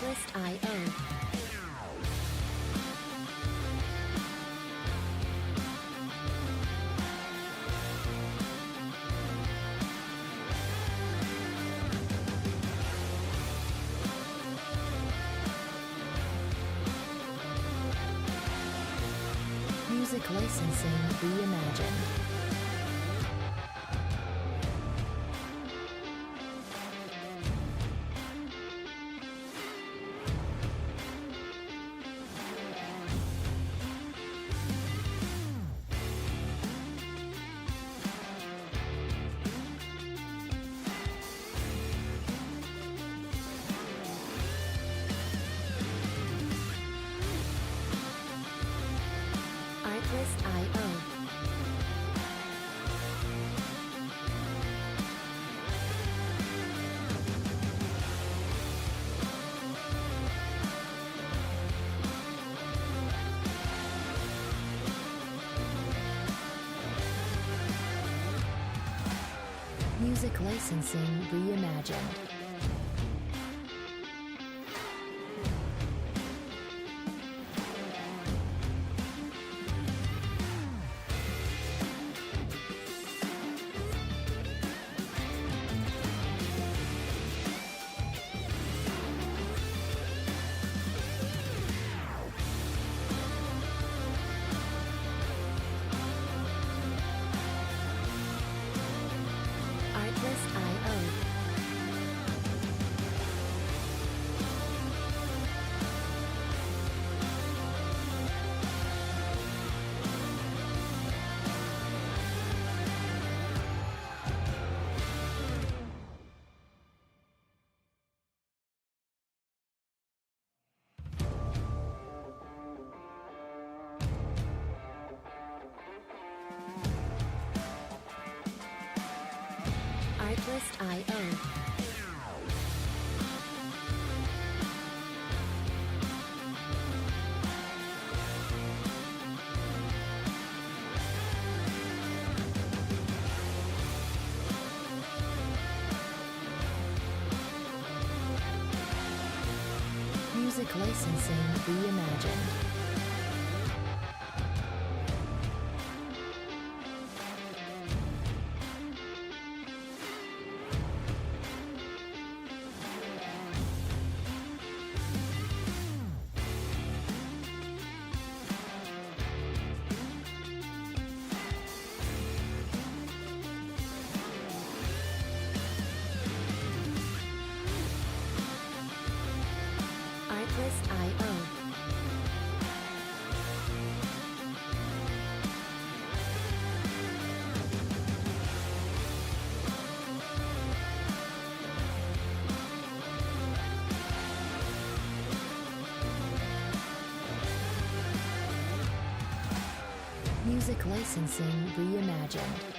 Artlist.io. Music licensing reimagined. Artlist.io. Music licensing reimagined. Artlist.io. Artlist.io. Music licensing reimagined. Artlist.io. Music licensing reimagined.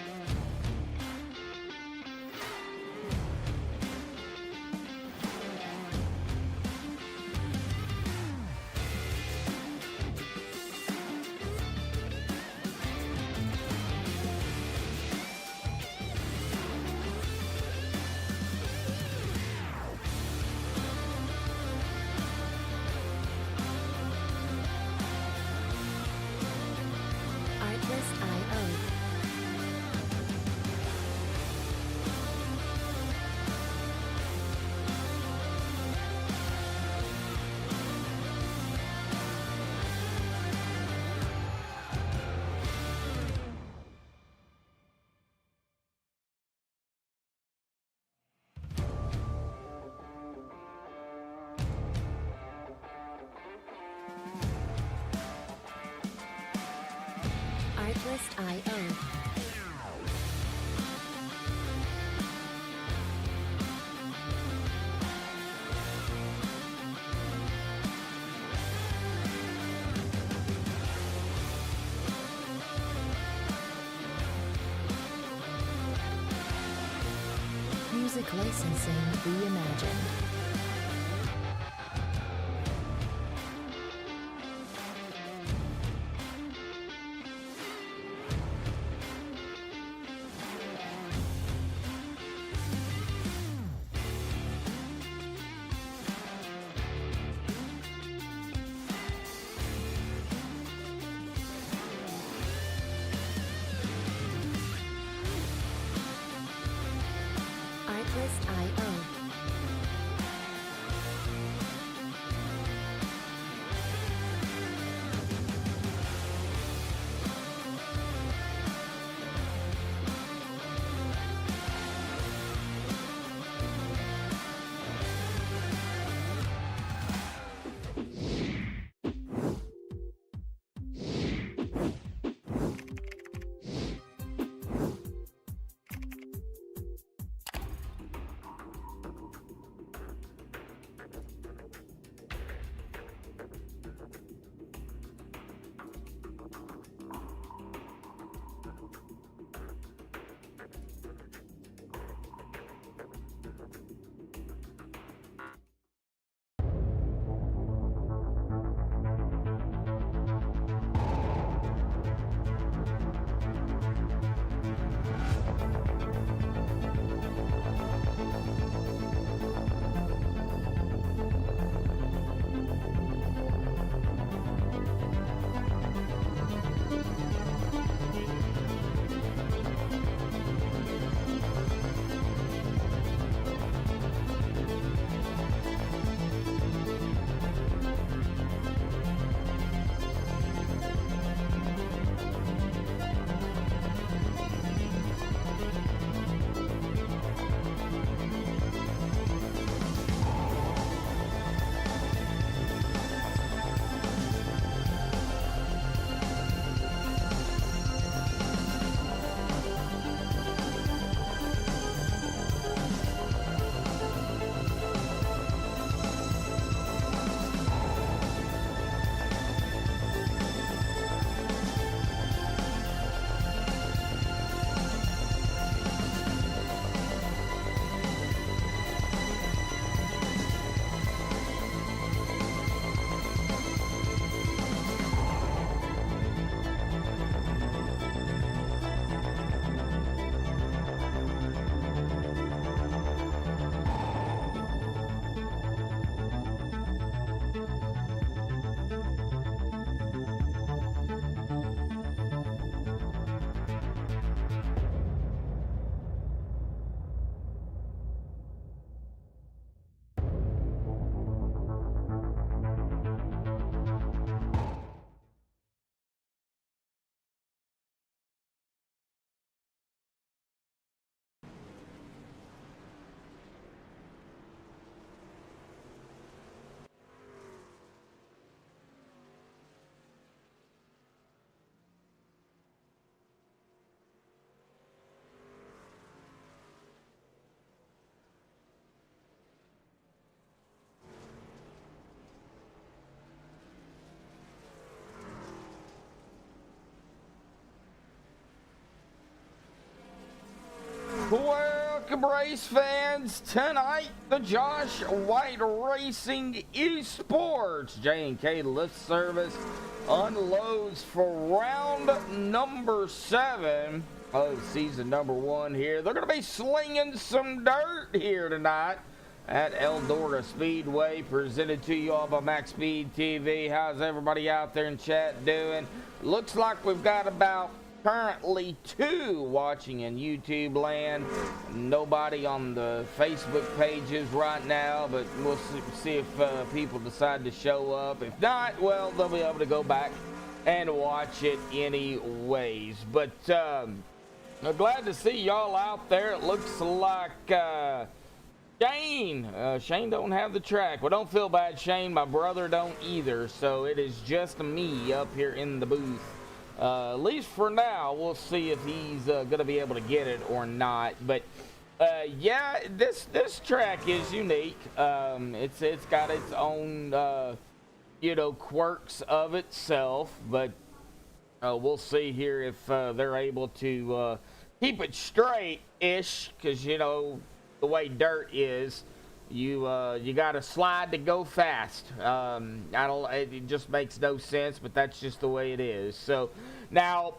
Artlist.io. Artlist.io. Music licensing reimagined. Welcome, race fans. Tonight, the Josh White Racing Esports J&K lift service unloads for round number 7 of season number 1 here. They're going to be slinging some dirt here tonight at Eldora Speedway, presented to you all by MaxspeedTV. How's everybody out there in chat doing? Looks like we've got about currently 2 watching in YouTube land. Nobody on the Facebook pages right now, but we'll see if people decide to show up. If not, well, they'll be able to go back and watch it anyways. But I'm glad to see y'all out there. It looks like Shane don't have the track. Well, don't feel bad, Shane. My brother don't either, so it is just me up here in the booth. At least for now. We'll see if he's going to be able to get it or not. But yeah, this track is unique. It's got its own quirks of itself. But we'll see here if they're able to keep it straight-ish, because the way dirt is. You got to slide to go fast. It just makes no sense, but that's just the way it is. So now,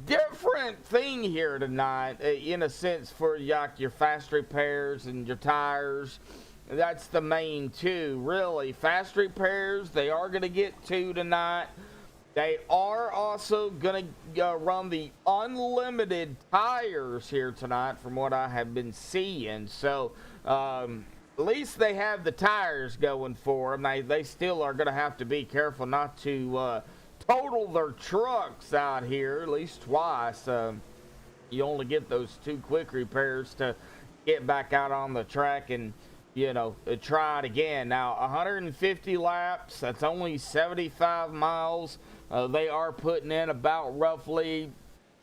different thing here tonight, in a sense, for your fast repairs and your tires. That's the main 2, really. Fast repairs, they are going to get 2 tonight. They are also going to run the unlimited tires here tonight, from what I have been seeing. So at least they have the tires going for them. They still are going to have to be careful not to total their trucks out here, at least twice. You only get those 2 quick repairs to get back out on the track and, try it again. Now, 150 laps, that's only 75 miles. They are putting in about roughly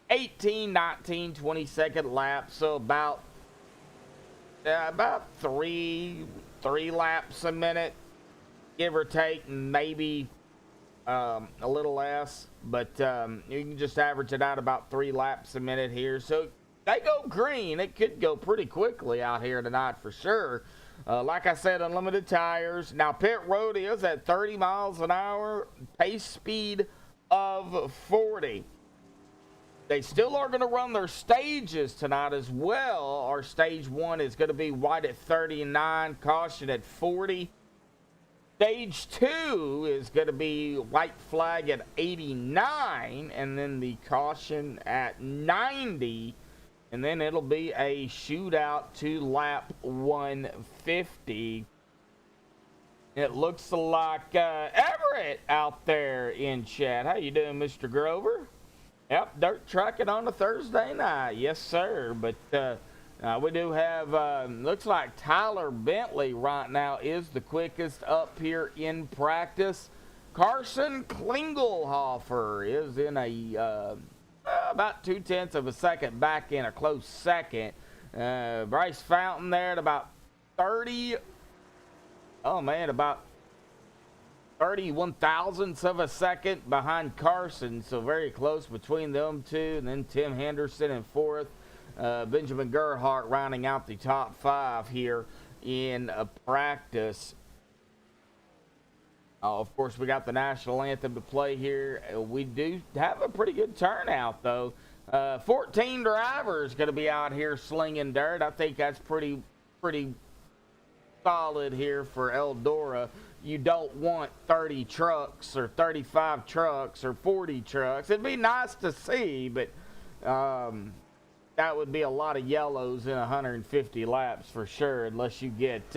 18, 19, 20-second laps, so about 3 laps a minute, give or take, maybe a little less, but you can just average it out about 3 laps a minute here. So they go green. It could go pretty quickly out here tonight for sure. Like I said, unlimited tires. Now, pit road is at 30 miles an hour, pace speed of 40. They still are going to run their stages tonight as well. Our stage 1 is going to be white at 39, caution at 40. Stage 2 is going to be white flag at 89, and then the caution at 90. And then it'll be a shootout to lap 150. It looks like Everett out there in chat. How you doing, Mr. Grover? Yep, dirt tracking on a Thursday night. Yes, sir. But we do have, looks like Tyler Bentley right now is the quickest up here in practice. Carson Klingelhofer is in a about 0.2 of a second back in a close second. Bryce Fountain there at about 30. Oh, man, about 31 thousandths of a second behind Carson, so very close between them 2, and then Tim Henderson in 4th. Benjamin Gerhardt rounding out the top 5 here in practice. Of course, we got the national anthem to play here. We do have a pretty good turnout, though. 14 drivers going to be out here slinging dirt. I think that's pretty solid here for Eldora. You don't want 30 trucks or 35 trucks or 40 trucks. It'd be nice to see, but that would be a lot of yellows in 150 laps for sure, unless you get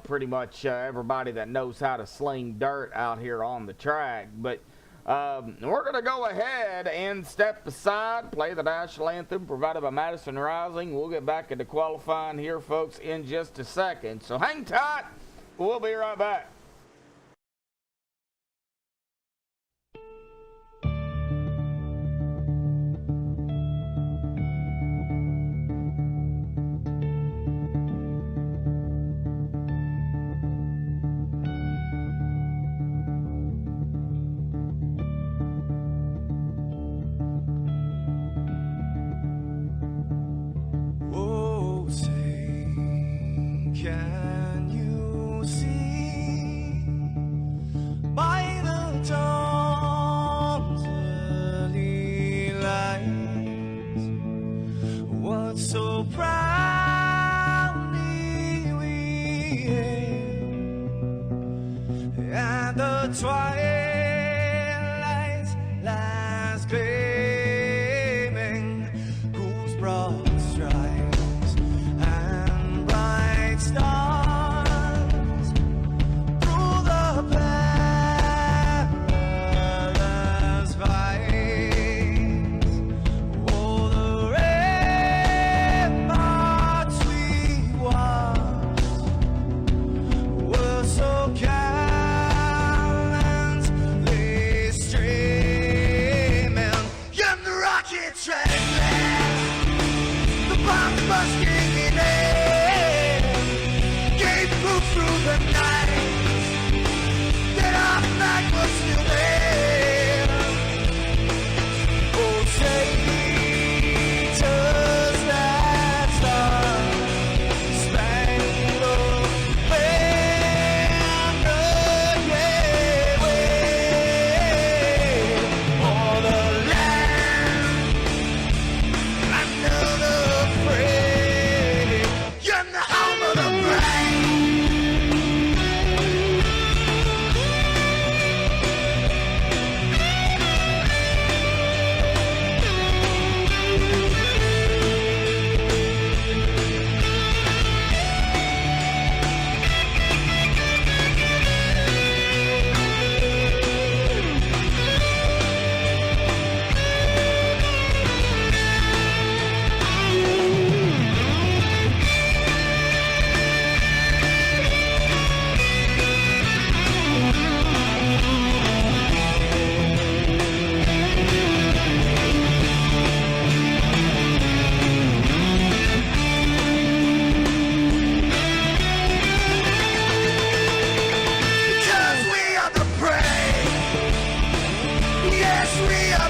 pretty much everybody that knows how to sling dirt out here on the track. But we're going to go ahead and step aside, play the national anthem provided by MadisonRising. We'll get back into qualifying here, folks, in just a second. So hang tight. We'll be right back.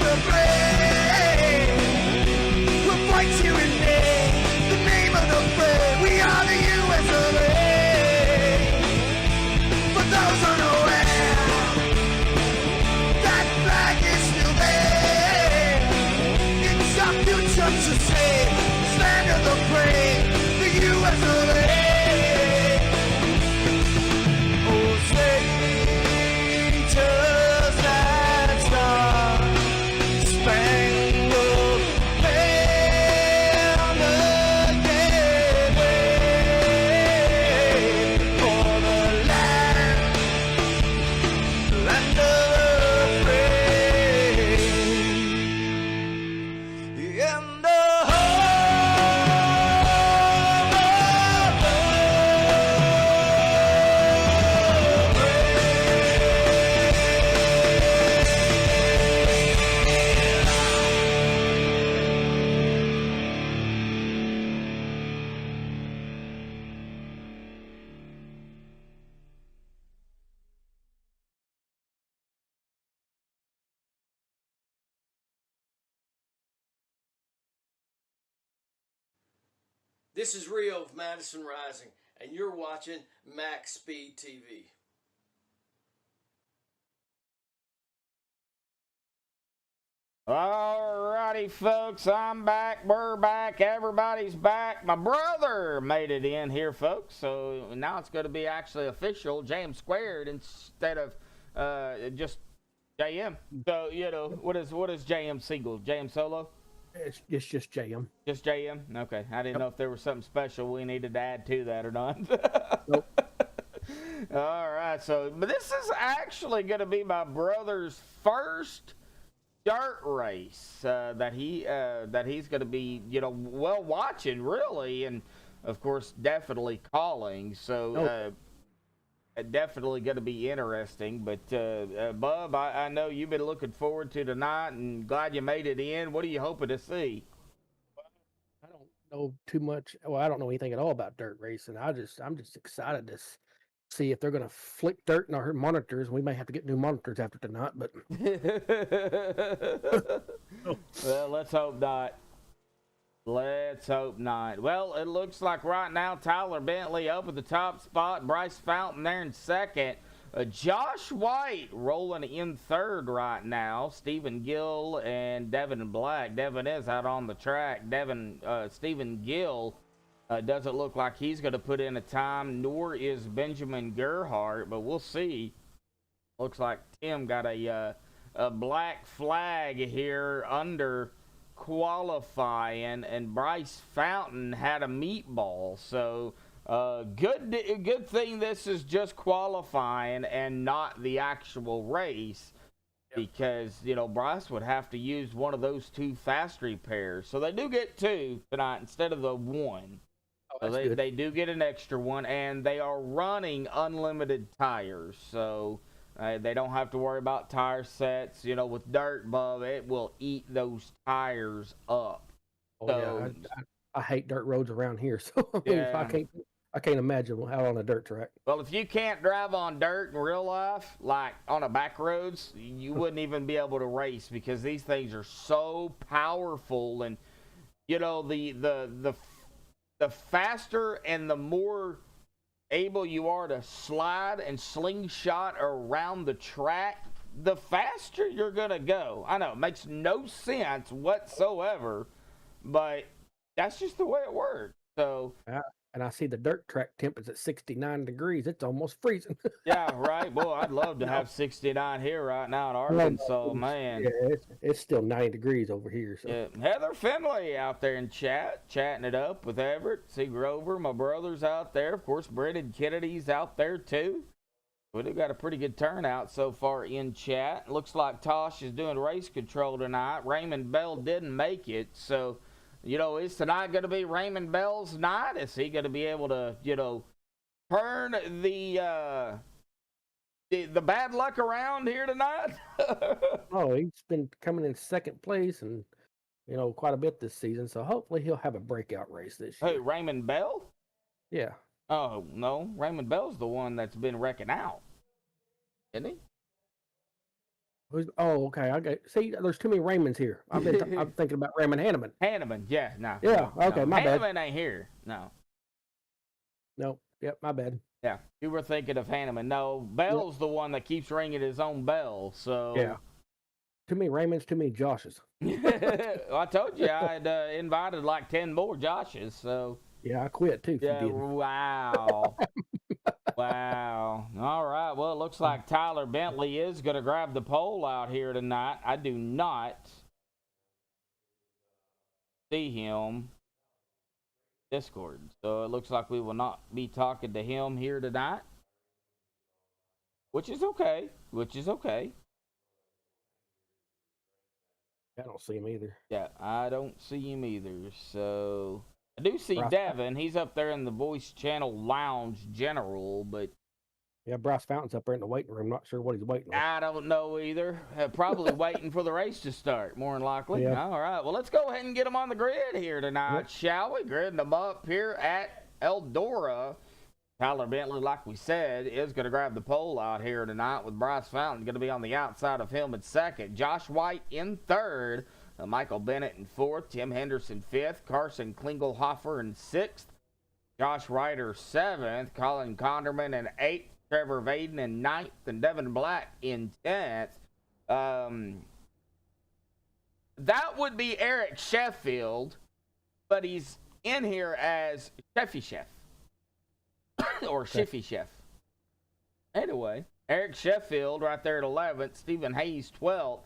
the brave. We'll fight you in name, the name of the brave. We are the USA. For those unaware, that flag is still there. It's our future to save, this land of the brave, the USA. Oh, say, just that Star Spangled Banner, yeah, wave for the land of the brave. And the This is Rio of MadisonRising, and you're watching MaxspeedTV. Alrighty, folks, I'm back. We're back. Everybody's back. My brother made it in here, folks. So now it's going to be actually official, JM² instead of just JM. So you know what is JM single? JM solo? It's just JM. Just JM? Okay. I didn't know if there was something special we needed to add to that or not. Nope. All right. So, but this is actually going to be my brother's first dirt race that he's going to be, well, watching really, and of course definitely calling. So definitely going to be interesting. But Bub, I know you've been looking forward to tonight, and glad you made it in. What are you hoping to see? I don't know too much. Well, I don't know anything at all about dirt racing. I'm just excited to see if they're going to flick dirt in our monitors. We may have to get new monitors after tonight, but well, let's hope not. Let's hope not. Well, it looks like right now Tyler Bentley up at the top spot. Bryce Fountain there in second. Josh White rolling in third right now. Stephen Gill and Devin Black. Devin is out on the track. Stephen Gill doesn't look like he's going to put in a time, nor is Benjamin Gerhardt, but we'll see. Looks like Tim got a black flag here under qualifying, and Bryce Fountain had a meatball. So good thing this is just qualifying and not the actual race, because Bryce would have to use one of those two fast repairs. So they do get two tonight instead of the one. So they do get an extra one, and they are running unlimited tires, so they don't have to worry about tire sets. With dirt, Bub, it will eat those tires up. oh, So, yeah, I hate dirt roads around here, so I mean, Yeah. I can't imagine out on a dirt track. well, if you can't drive on dirt in real life, like on a back roads, you wouldn't even be able to race, because these things are so powerful, and the faster and the more able you are to slide and slingshot around the track, the faster you're gonna go. I know it makes no sense whatsoever, but that's just the way it works. So And I see the dirt track temp is at 69 degrees. It's almost freezing. yeah, right. Boy, I'd love to have 69 here right now in Arkansas, man. Yeah, it's still 90 degrees over here. So. Yeah. Heather Finley out there in chatting it up with Everett. See Grover, my brother's out there. Of course, Brendan Kennedy's out there too. We've got a pretty good turnout so far in chat. Looks like Tosh is doing race control tonight. Raymond Bell didn't make it, so is tonight going to be Raymond Bell's night? Is he going to be able to turn the bad luck around here tonight? Oh, he's been coming in second place and quite a bit this season. So hopefully he'll have a breakout race this year. Hey, Raymond Bell? Yeah. Oh, no. Raymond Bell's the one that's been wrecking out. Isn't he? Oh, okay. I got. See, there's too many Raymonds here. I'm thinking about Raymond Hanneman. Hanneman, yeah, no. Yeah, no, okay, no. my bad. Hanneman ain't here, no. No, yep, my bad. Yeah, you were thinking of Hanneman. No, Bell's the one that keeps ringing his own bell, so. Yeah. Too many Raymonds, too many Joshes. Well, I told you I had invited like 10 more Joshes, so. Yeah, I quit too. Yeah, wow. Wow. All right. Well, it looks like Tyler Bentley is going to grab the pole out here tonight. I do not see him Discord. So it looks like we will not be talking to him here tonight. Which is okay. Which is okay. I don't see him either. Yeah, I don't see him either. So I do see Bryce Devin. He's up there in the voice channel lounge general, but Yeah, Bryce Fountain's up there in the waiting room. Not sure what he's waiting on. I don't know either. Probably waiting for the race to start, more than likely. Yeah. All right. Well, let's go ahead and get them on the grid here tonight, shall we? Gridding them up here at Eldora. Tyler Bentley, like we said, is going to grab the pole out here tonight, with Bryce Fountain going to be on the outside of him in second. Josh White in third. Michael Bennett in fourth. Tim Henderson fifth. Carson Klingelhofer in sixth. Josh Ryder seventh. Colin Conderman in eighth. Trevor Vaden in ninth. And Devin Black in 10th. That would be Eric Sheffield, but he's in here as Sheffy Chef. Or Shiffy Chef. Anyway, Eric Sheffield right there at 11th. Stephen Hayes 12th.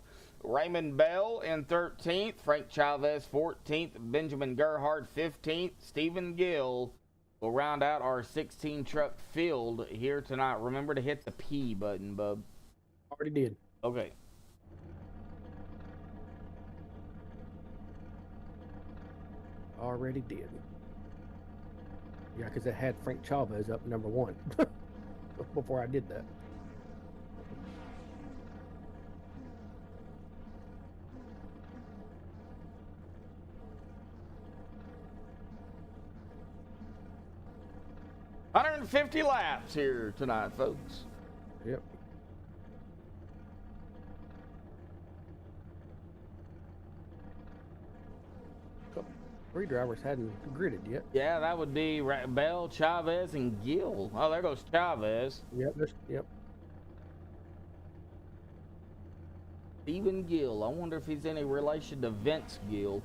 Raymond Bell in 13th. Frank Chavez 14th. Benjamin Gerhard 15th. Stephen Gill will round out our 16 truck field here tonight. Remember to hit the P button, bub. Already did. Okay. Already did. Yeah, because it had Frank Chavez up number 1 before I did that. $150 laps here tonight, folks. Yep. Three drivers hadn't gridded yet. Yeah, that would be Bell, Chavez, and Gill. Oh, there goes Chavez. Yep. Yep. Stephen Gill. I wonder if he's any relation to Vince Gill.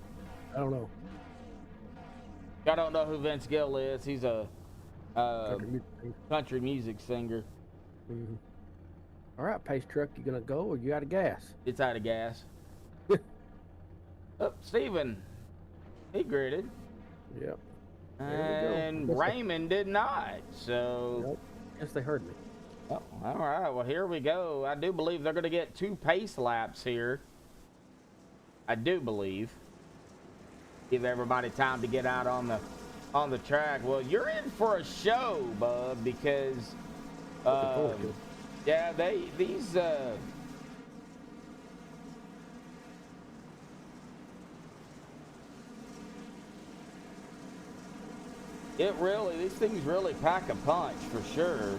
I don't know. I don't know who Vince Gill is. He's a country music singer. Mm-hmm. All right, pace truck, you gonna go or you out of gas? It's out of gas. Oh, Stephen. He gridded. Yep. And Raymond did not. So. Nope. Guess they heard me. Oh, all right. Well, here we go. I do believe they're going to get 2 pace laps here. I do believe. Give everybody time to get out on the track. Well, you're in for a show, bub, because yeah, these these things really pack a punch for sure.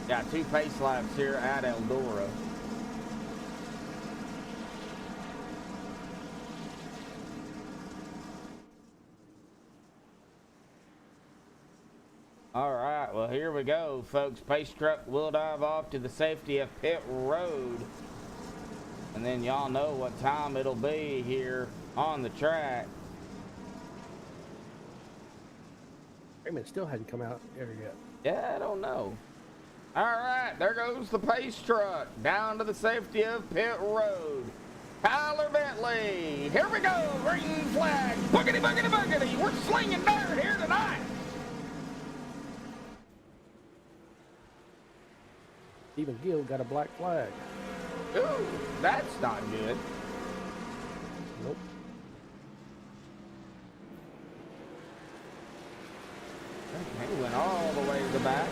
Got 2 pace laps here at Eldora. All right, well, here we go, folks. Pace truck will dive off to the safety of pit road. And then y'all know what time it'll be here on the track. Raymond still hadn't come out there yet. Yeah, I don't know. All right, there goes the pace truck down to the safety of pit road. Tyler Bentley, here we go, green flag, boogity, boogity, boogity. We're slinging dirt here tonight. Stephen Gill got a black flag. Ooh, that's not good. Nope. He went all the way to the back.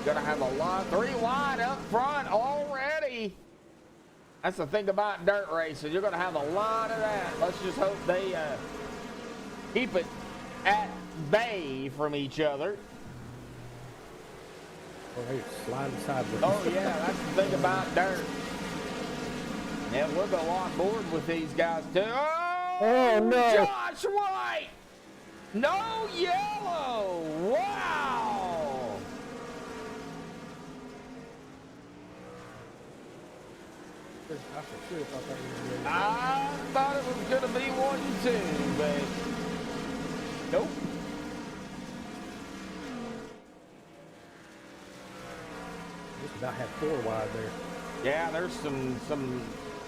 Gonna have a lot, 3 wide up front already. That's the thing about dirt races. You're gonna have a lot of that. Let's just hope they keep it at bay from each other. Well, they sliding sideways. Oh yeah, that's the thing about dirt. Yeah, we'll go on board with these guys too. Oh, no. Josh White! No yellow! Wow! I for sure thought that was really I thought it was gonna be 1-2, but nope. just about had 4 wide there. Yeah, there's some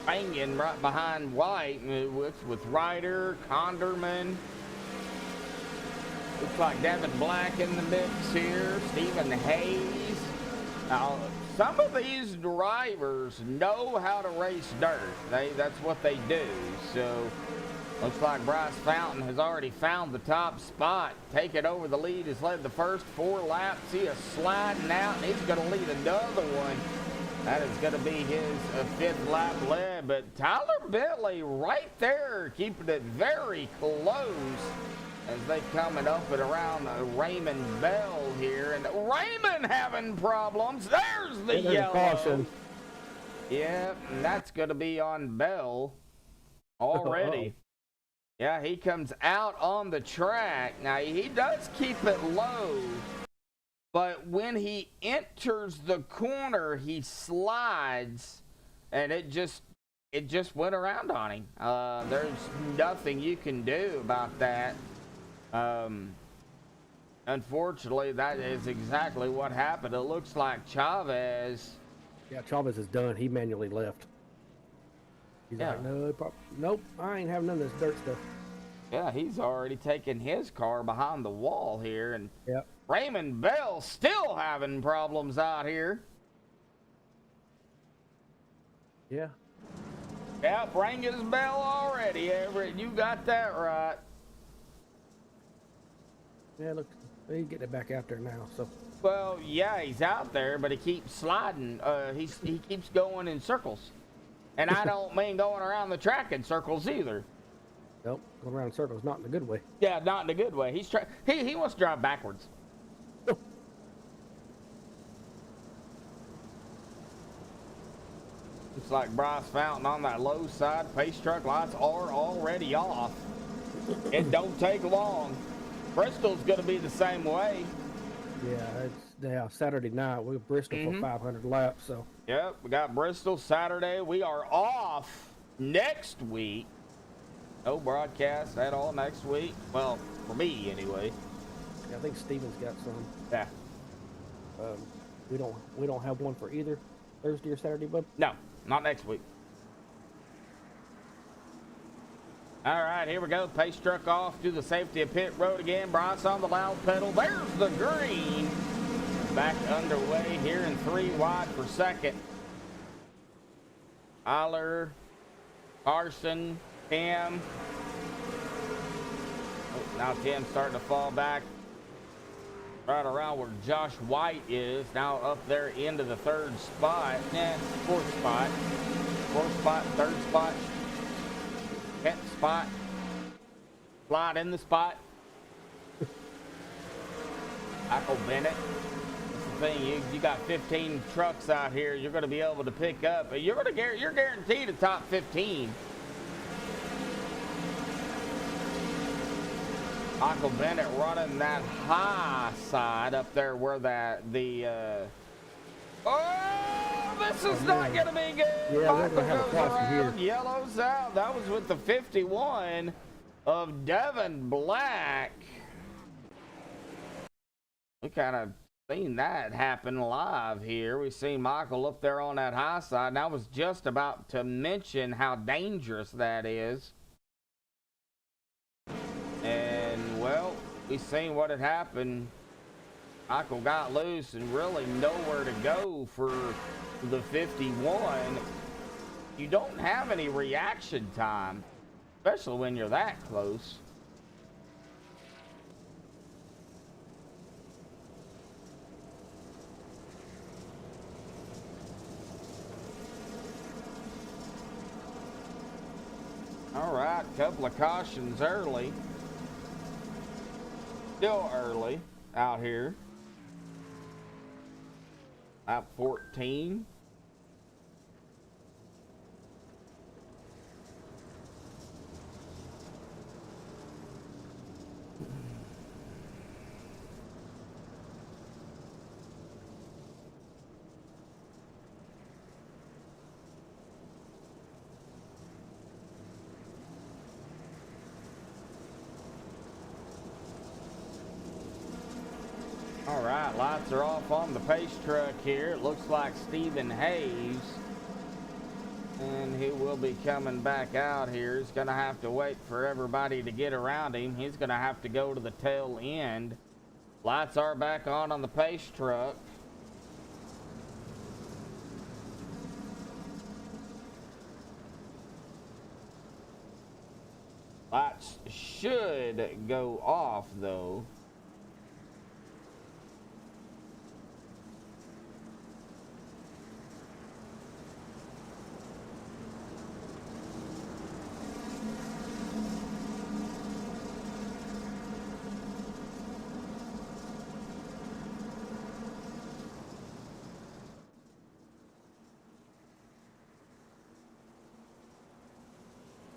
banging right behind White with Ryder, Conderman. Looks like Devin Black in the mix here, Stephen Hayes. Now, some of these drivers know how to race dirt. That's what they do. So, looks like Bryce Fountain has already found the top spot. Taking over the lead, has led the first 4 laps. He is sliding out, and he's going to lead another one. That is going to be his 5th lap lead. But Tyler Bentley right there, keeping it very close as they coming up and around Raymond Bell here. And Raymond having problems. There's the yellow. Caution. Yep, and that's going to be on Bell already. Yeah, he comes out on the track. Now, he does keep it low, but when he enters the corner, he slides, and it just went around on him. There's nothing you can do about that. Unfortunately, that is exactly what happened. It looks like Chavez. Yeah, Chavez is done. He manually left. He's like, nope, I ain't having none of this dirt stuff. Yeah, he's already taken his car behind the wall here, and Yep. Raymond Bell still having problems out here. Yeah. Yep, rang his bell already, Everett. You got that right. Yeah, look, he's getting it back out there now. So. Well, yeah, he's out there, but he keeps sliding. He keeps going in circles. And I don't mean going around the track in circles either. Nope, going around in circles, not in a good way. Yeah, not in a good way. He wants to drive backwards. Looks like Bryce Fountain on that low side. Pace truck lights are already off. It don't take long. Bristol's going to be the same way. Yeah, Saturday night we're Bristol for 500 laps. So. Yep, we got Bristol Saturday. We are off next week. No broadcast at all next week. Well, for me anyway. Yeah, I think Steven's got some. Yeah. We don't have one for either Thursday or Saturday, bud. No, not next week. All right, here we go. Pace truck off to the safety of pit road again. Bryce on the loud pedal. There's the green. Back underway here in 3 wide for second. Eiler, Carson, Tim. Oh, now Tim's starting to fall back. Right around where Josh White is. Now up there into the 3rd spot. 4th spot. 4th spot, 3rd spot. 10th spot. Slide in the spot. Michael Bennett. That's the thing. You got 15 trucks out here. You're going to be able to pick up. You're guaranteed a top 15. Michael Bennett running that high side up there where oh, this is not going to be good. Yeah, Michael we're going to have a goes caution around, here. yellows out. That was with the 51 of Devin Black. We kind of seen that happen live here. We've seen Michael up there on that high side, and I was just about to mention how dangerous that is. And, well, we seen what had happened. Michael got loose and really nowhere to go for the 51. You don't have any reaction time, especially when you're that close. All right, couple of cautions early. Still early out here. Lap 14. All right, lights are off on the pace truck here. It looks like Stephen Hayes, and he will be coming back out here. He's going to have to wait for everybody to get around him. He's going to have to go to the tail end. Lights are back on the pace truck. Lights should go off, though.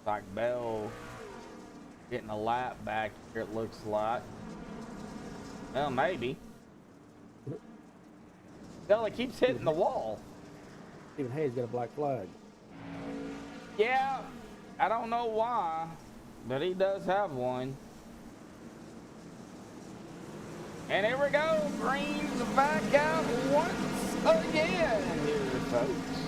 Like Bell getting a lap back here, it looks like. Well, maybe. Well, it keeps hitting the wall. Stephen Hayes got a black flag. Yeah, I don't know why, but he does have one. And here we go. Green's back out once again here, folks.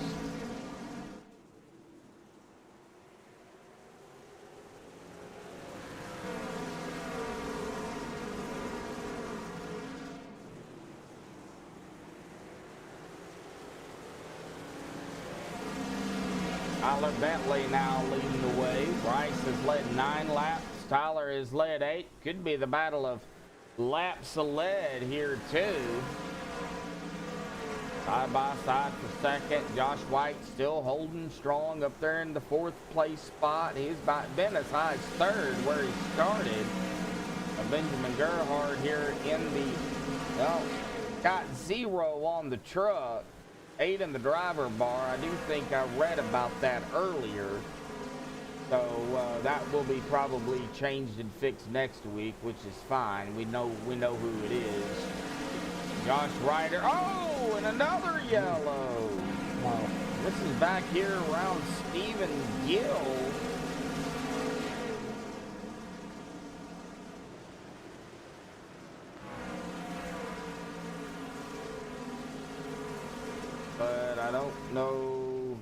Tyler Bentley now leading the way. Bryce has led 9 laps. Tyler has led 8. Could be the battle of laps of lead here too. Side by side for second. Josh White still holding strong up there in the 4th place spot. He's been as high as 3rd where he started. Benjamin Gerhardt here in the, well, got 0 on the truck. 8 in the driver bar. I do think I read about that earlier. So that will be probably changed and fixed next week, which is fine. We know who it is. Josh Ryder. Oh, and another yellow. Wow. This is back here around Stephen Gill. But I don't know.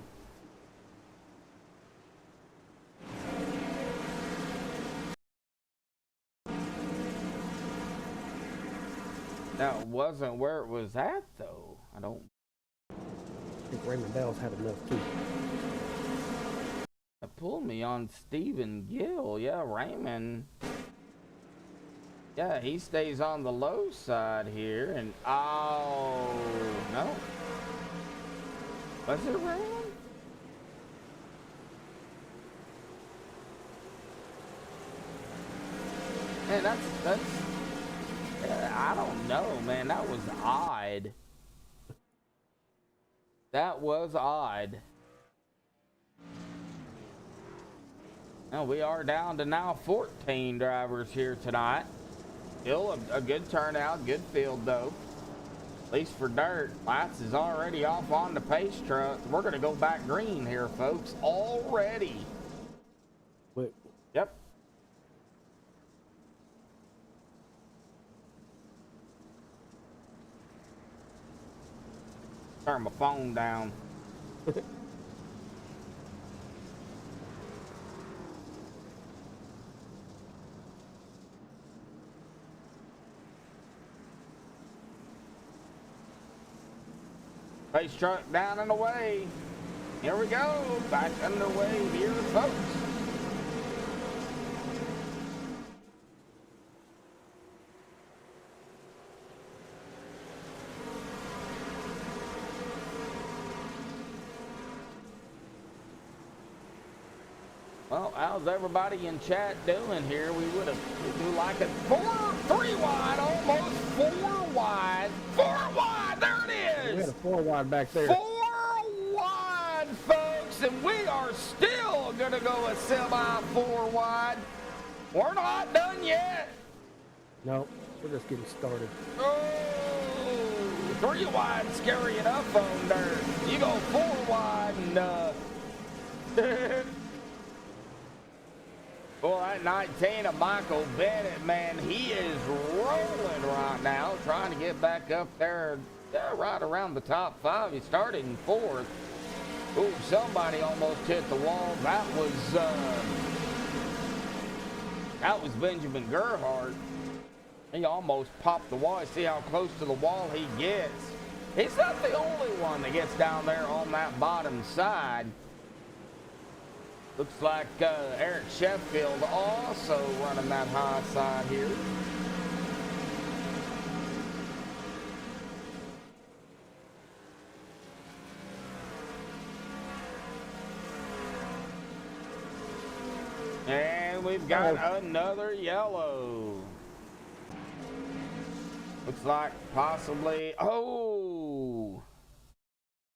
That wasn't where it was at, though. I think Raymond Bell's had enough too. That pulled me on Stephen Gill. Yeah, Raymond. Yeah, he stays on the low side here. And, oh, no. Was it Raymond? Man, that's I don't know, man. That was odd. That was odd. Now we are down to now 14 drivers here tonight. Still a good turnout, good field though. At least for dirt. Lights is already off on the pace truck. We're gonna go back green here, folks. Already. Wait. Yep. Turn my phone down. Pace truck down and away. Here we go. Back underway here, folks. Well, how's everybody in chat doing here? We would have do like a 3 wide, almost 4 wide. 4 wide, there it is. 4 wide back there. 4 wide, folks, and we are still gonna go a semi 4 wide. We're not done yet. No, we're just getting started. Oh, 3 wide, scary enough on dirt. You go 4 wide and well, that 19 of Michael Bennett, man, he is rolling right now, trying to get back up there, right around the top 5. He started in 4th. Ooh, somebody almost hit the wall. That was Benjamin Gerhardt. He almost popped the wall. See how close to the wall he gets. He's not the only one that gets down there on that bottom side. Looks like Eric Sheffield also running that high side here. And we've got another yellow. Looks like possibly,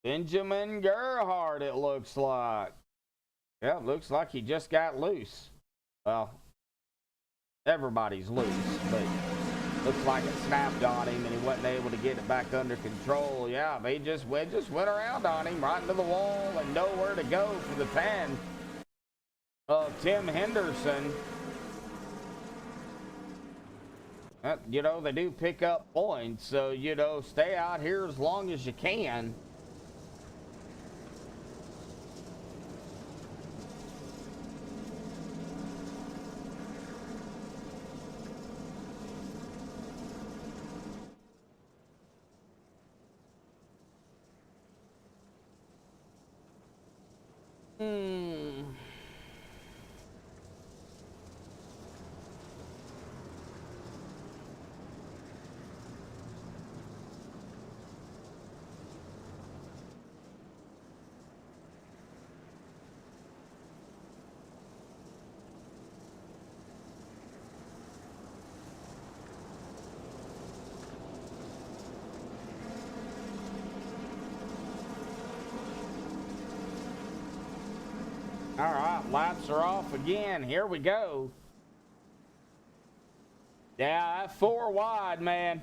Benjamin Gerhardt, it looks like. Yeah, looks like he just got loose. Well, everybody's loose, but looks like it snapped on him and he wasn't able to get it back under control. Yeah, they just went around on him right into the wall and nowhere to go for the 10 of Tim Henderson. You know, they do pick up points, so, you know, stay out here as long as you can. All right, laps are off again. Here we go. Yeah, that's 4 wide, man.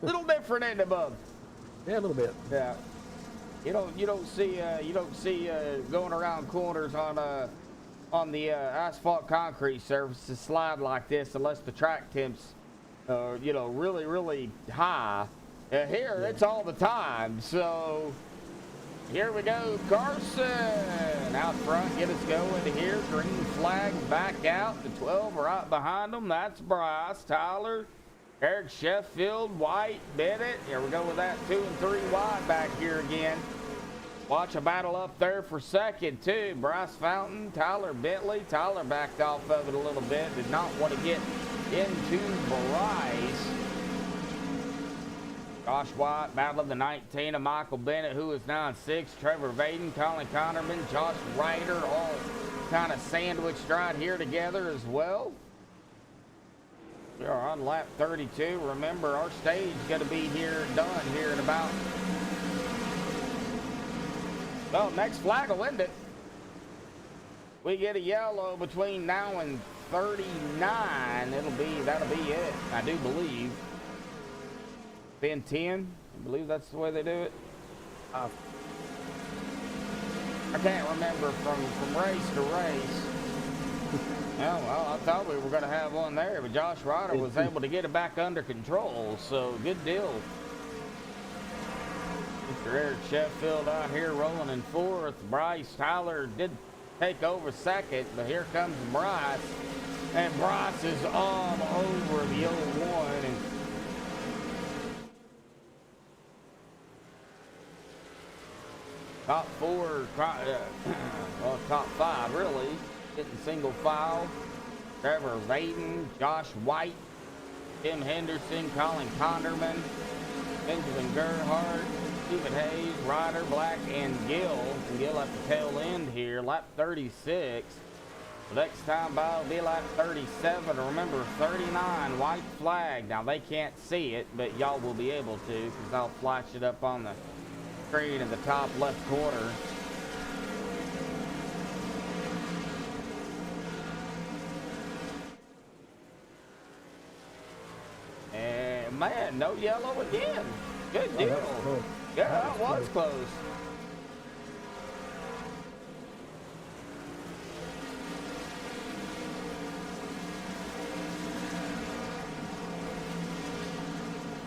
Little different in the bug. Yeah, a little bit. Yeah. You don't see going around corners on the asphalt concrete surfaces slide like this unless the track temps are really high. Here it's all the time. So here we go, Carson out front, get us going here. Green flag back out. The 12 right behind them. That's Bryce, Tyler, Eric Sheffield, White, Bennett. Here we go with that 2 and 3 wide back here again. Watch a battle up there for second too. Bryce Fountain, Tyler Bentley. Tyler backed off of it a little bit. Did not want to get into Bryce. Josh White, battle of the 19 of Michael Bennett, who is now in 6th. Trevor Vaden, Colin Connerman, Josh Ryder, all kind of sandwiched right here together as well. We are on lap 32. Remember, our stage is going to be done here in about, well, next flag will end it. We get a yellow between now and 39. That'll be it, I do believe. Then 10, I believe that's the way they do it. I can't remember from race to race. Well, I thought we were going to have one there, but Josh Ryder was able to get it back under control, so good deal. Mr. Eric Sheffield out here rolling in 4th. Bryce Tyler did take over 2nd, but here comes Bryce, and Bryce is all over the 01 and top 4, well, top 5 really, getting single file. Trevor Vaden, Josh White, Tim Henderson, Colin Conderman, Benjamin Gerhardt, Stephen Hayes, Ryder, Black, and Gill. And Gill at the tail end here, lap 36. Next time by will be like 37. Remember, 39, white flag. Now, they can't see it, but y'all will be able to because I'll flash it up on the screen in the top left corner. And, man, no yellow again. Good deal. Close. Yeah, that was close.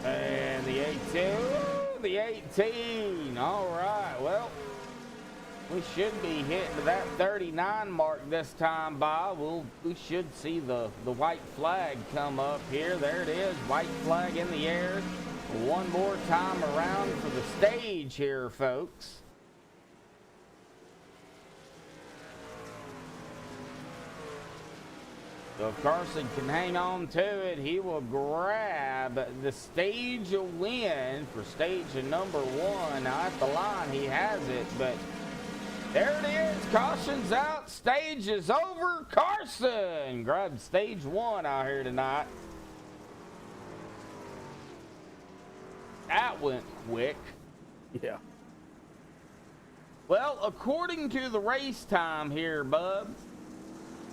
And the 18, the 18. All right, well, we should be hitting that 39 mark this time by. We should see the white flag come up here. There it is, white flag in the air. One more time around for the stage here, folks. So if Carson can hang on to it, he will grab the stage win for stage number 1. Now at the line, he has it, but there it is. Caution's out. Stage is over. Carson grabbed stage 1 out here tonight. That went quick. Yeah. Well, according to the race time here, bub,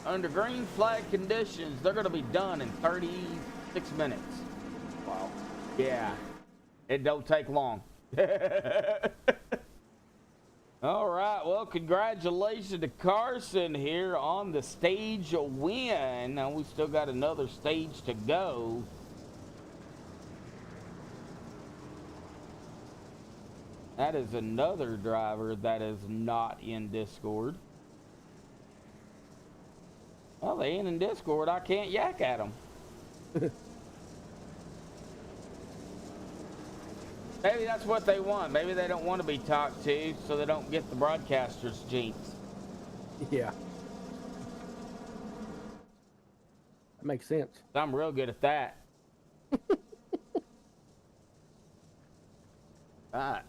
under green flag conditions, they're going to be done in 36 minutes. Wow. Yeah. It don't take long. All right. Well, congratulations to Carson here on the stage win. Now, we still got another stage to go. That is another driver that is not in Discord. Well, they ain't in Discord. I can't yak at them. Maybe that's what they want. Maybe they don't want to be talked to, so they don't get the broadcaster's jinx. Yeah. That makes sense. I'm real good at that. All right.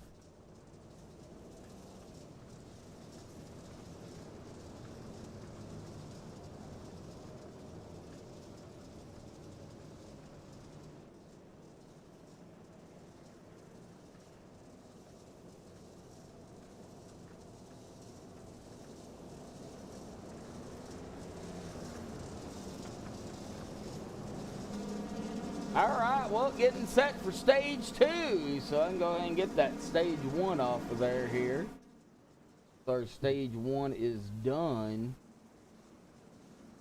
All right, well, getting set for stage 2, so I can go ahead and get that stage 1 off of there here. So our stage 1 is done.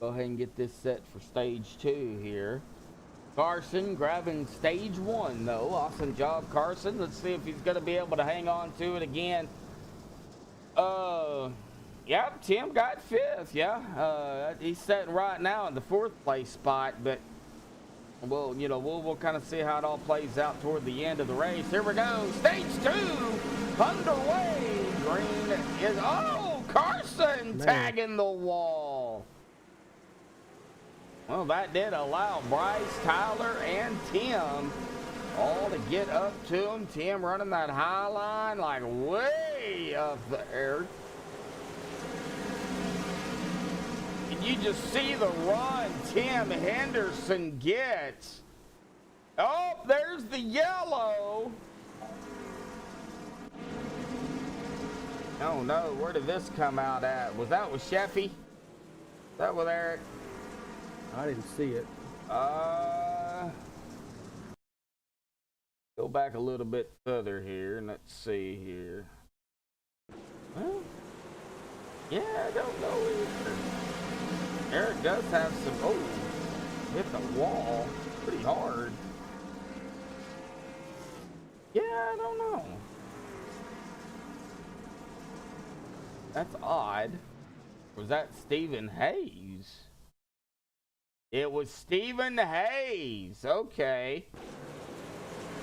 Go ahead and get this set for stage 2 here. Carson grabbing stage 1, though. Awesome job, Carson. Let's see if he's going to be able to hang on to it again. Yeah, Tim got 5th, yeah. He's sitting right now in the 4th place spot, but well, you know, we'll kind of see how it all plays out toward the end of the race. Here we go. Stage 2 underway. Green is, oh, Carson tagging the wall. Well, that did allow Bryce, Tyler, and Tim all to get up to him. Tim running that high line like way up there. You just see the run Tim Henderson gets. Oh, there's the yellow. Oh no, where did this come out at? Was that with Sheffy? Is that with Eric? I didn't see it. Go back a little bit further here and let's see here. Well, yeah, I don't know either. Eric does have some, oh, hit the wall pretty hard. Yeah, I don't know. That's odd. Was that Stephen Hayes? It was Stephen Hayes. Okay.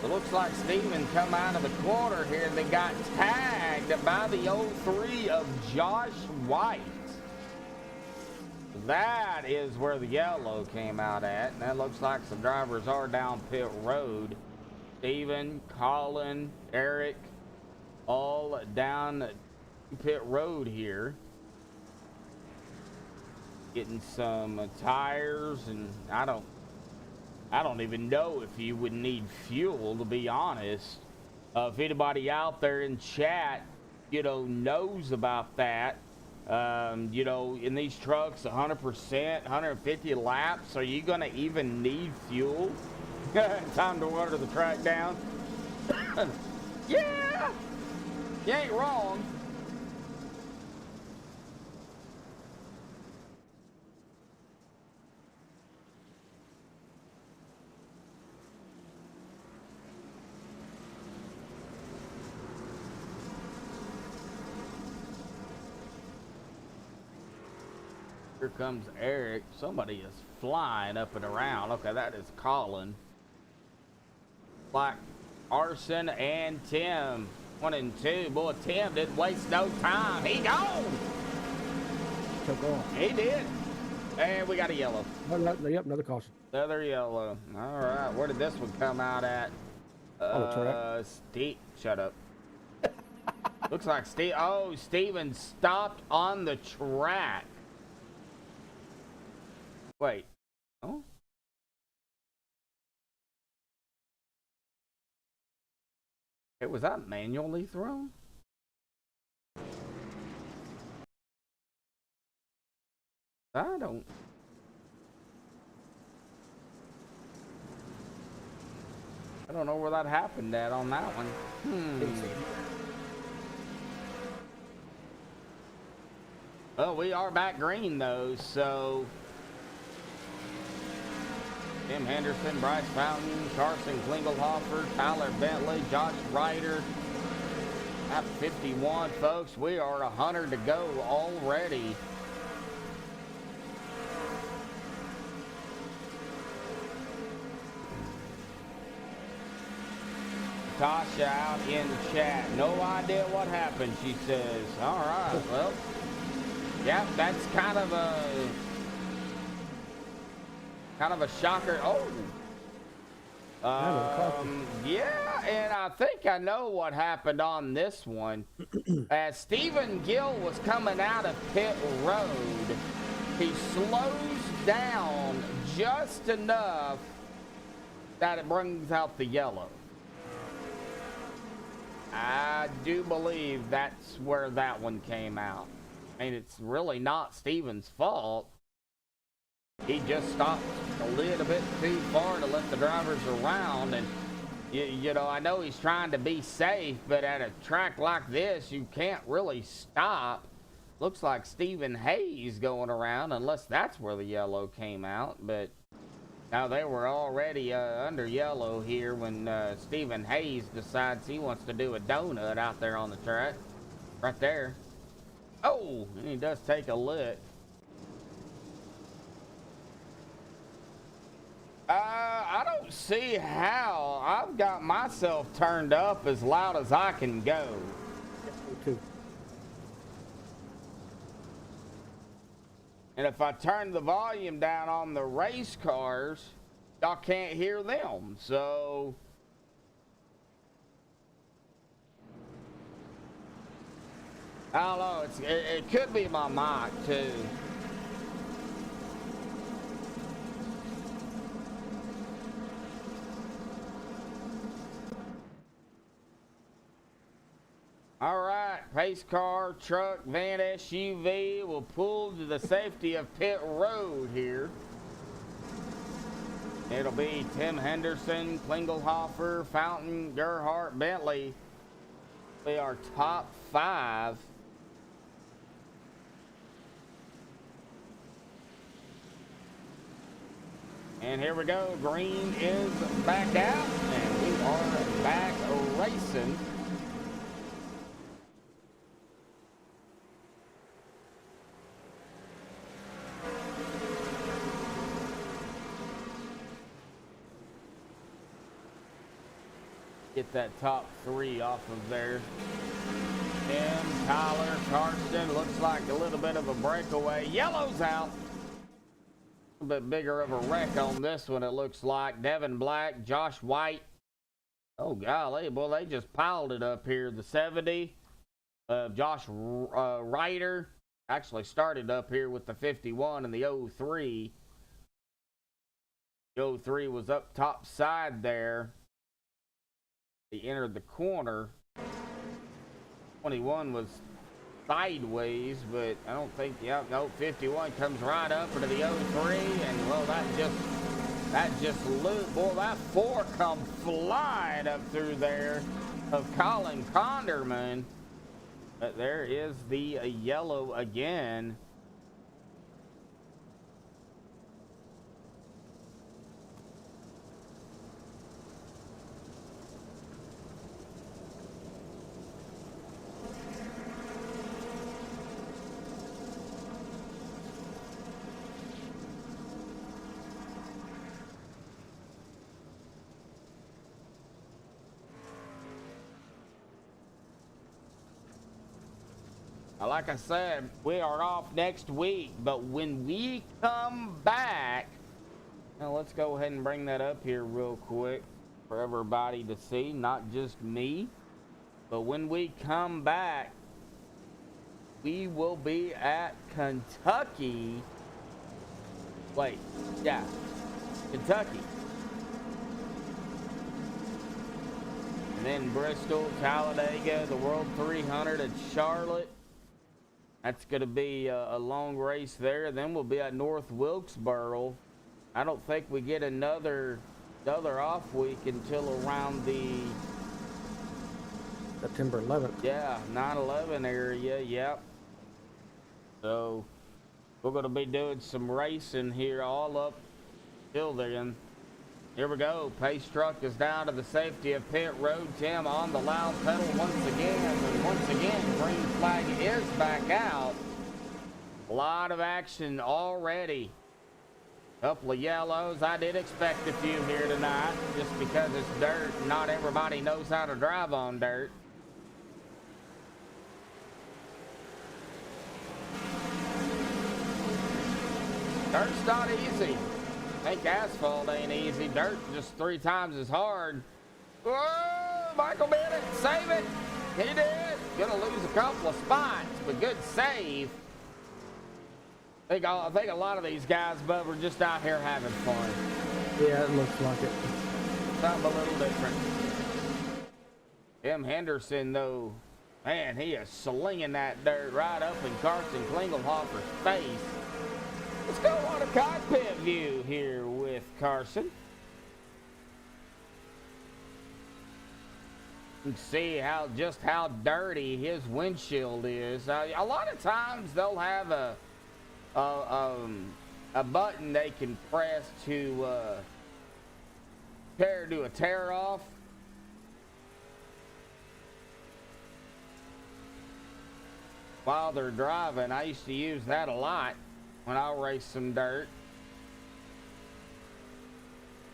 It looks like Stephen come out of the corner here. They got tagged by the 03 of Josh White. That is where the yellow came out at. And that looks like some drivers are down pit road. Steven, Colin, Eric, all down pit road here. getting some tires, and I don't even know if you would need fuel, to be honest. If anybody out there in chat, you know, knows about that, you know, in these trucks, 100%, 150 laps, are you gonna even need fuel? Time to water the track down. Yeah, you ain't wrong. Here comes Eric. Somebody is flying up and around. Okay, that is Colin. Black, Arson, and Tim. 1 and 2. Boy, Tim didn't waste no time. He gone. Took off. He did. And we got a yellow. Yep, another caution. Another yellow. All right. Where did this one come out at? On the track. Steve. Shut up. Looks like Steve. Oh, Steven stopped on the track. Wait. Oh. It was that manually thrown? I don't know where that happened at on that one. Well, we are back green though, so Tim Henderson, Bryce Fountain, Carson Klingelhofer, Tyler Bentley, Josh Ryder. At 51, folks. We are 100 to go already. Tasha out in the chat. No idea what happened, she says. All right, well, yeah, that's kind of a shocker. Oh, yeah, and I think I know what happened on this one. As Stephen Gill was coming out of pit road, he slows down just enough that it brings out the yellow. I do believe that's where that one came out. I mean, it's really not Steven's fault. He just stopped a little bit too far to let the drivers around, and you know, I know he's trying to be safe, but at a track like this, you can't really stop. Looks like Stephen Hayes going around, unless that's where the yellow came out, but now they were already under yellow here when Stephen Hayes decides he wants to do a donut out there on the track. Right there. Oh, and he does take a lick. I don't see how. I've got myself turned up as loud as I can go. Yes, me too. And if I turn the volume down on the race cars, y'all can't hear them. So I don't know. It could be my mic too. All right, pace car, truck, van, SUV will pull to the safety of pit road here. It'll be Tim Henderson, Klingelhofer, Fountain, Gerhardt, Bentley. They are top 5. And here we go. Green is back out, and we are back racing. Get that top 3 off of there. Tim, Tyler, Carson. Looks like a little bit of a breakaway. Yellow's out. A bit bigger of a wreck on this one, it looks like. Devin Black, Josh White. Oh, golly, boy, they just piled it up here. The 70 of Josh Ryder. Actually started up here with the 51 and the 03. The 03 was up top side there. He entered the corner. 21 was sideways, but I don't think, yeah, no, 51 comes right up into the 03, and well, that just boy, that 4 come flying up through there of Colin Conderman. But there is the yellow again. Like I said, we are off next week, but when we come back, now let's go ahead and bring that up here real quick for everybody to see, not just me. But when we come back, we will be at Kentucky. Wait, yeah, Kentucky. And then Bristol, Talladega, the World 300 at Charlotte. That's going to be a long race there. Then we'll be at North Wilkesboro. I don't think we get another off week until around the September 11th. Yeah, 9/11 area. Yep. So we're going to be doing some racing here all up till then. Here we go. Pace truck is down to the safety of pit road. Tim on the loud pedal once again. And once again, green flag is back out. A lot of action already. Couple of yellows. I did expect a few here tonight just because it's dirt. Not everybody knows how to drive on dirt. Dirt's not easy. I think asphalt ain't easy. Dirt just 3 times as hard. Whoa, Michael Bennett, save it. He did. Gonna lose a couple of spots, but good save. I think a lot of these guys, Bub, are just out here having fun. Yeah, it looks like it. Something a little different. Tim Henderson, though, man, he is slinging that dirt right up in Carson Klingelhofer's face. Let's go on a cockpit view here with Carson. You can see just how dirty his windshield is. A lot of times they'll have a button they can press to do a tear off. While they're driving, I used to use that a lot when I race some dirt.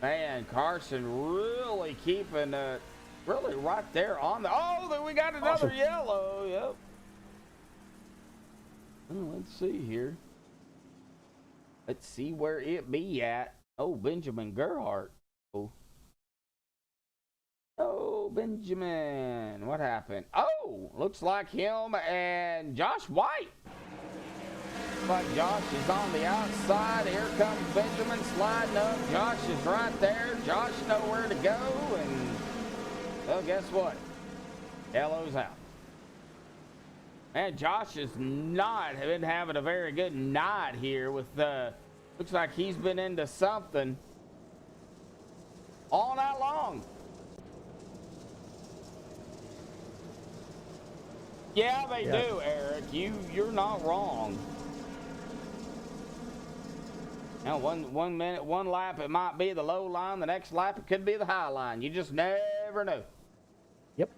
Man, Carson really keeping really right there on the. Oh, then we got another yellow. Yep. Well, let's see here. Let's see where it be at. Oh, Benjamin Gerhardt. Oh, Benjamin. What happened? Oh, looks like him and Josh White. Like Josh is on the outside. Here comes Benjamin sliding up. Josh is right there. Josh nowhere to go. And, well, guess what? Yellow's out. Man, Josh has not been having a very good night here with looks like he's been into something all night long. Yeah, they do, Eric. You're not wrong. Now, one minute, one lap, it might be the low line. The next lap, it could be the high line. You just never know. Yep.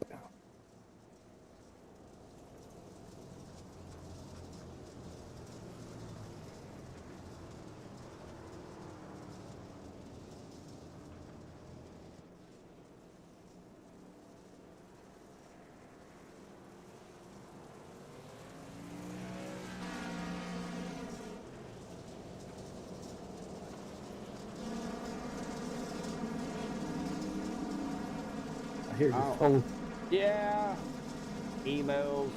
I hear your phone. Yeah. Emails.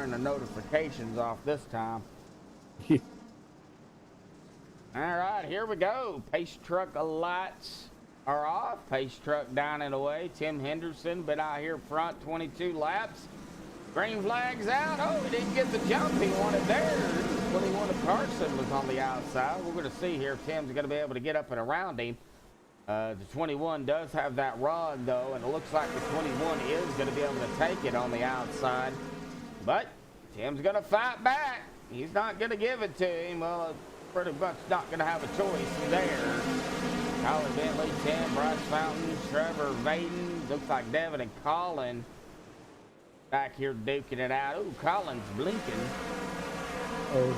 turn the notifications off this time. All right, here we go. Pace truck lights are off. Pace truck down and away. Tim Henderson been out here front 22 laps. Green flag's out. Oh, he didn't get the jump he wanted there. 21 of Carson was on the outside. We're going to see here if Tim's going to be able to get up and around him. The 21 does have that rod, though, and it looks like the 21 is going to be able to take it on the outside. But Tim's going to fight back. He's not going to give it to him. Well, pretty much not going to have a choice there. Colin Bentley, Tim, Bryce Fountain, Trevor Vaden. Looks like Devin and Colin back here duking it out. Ooh, Colin's blinking. Oh,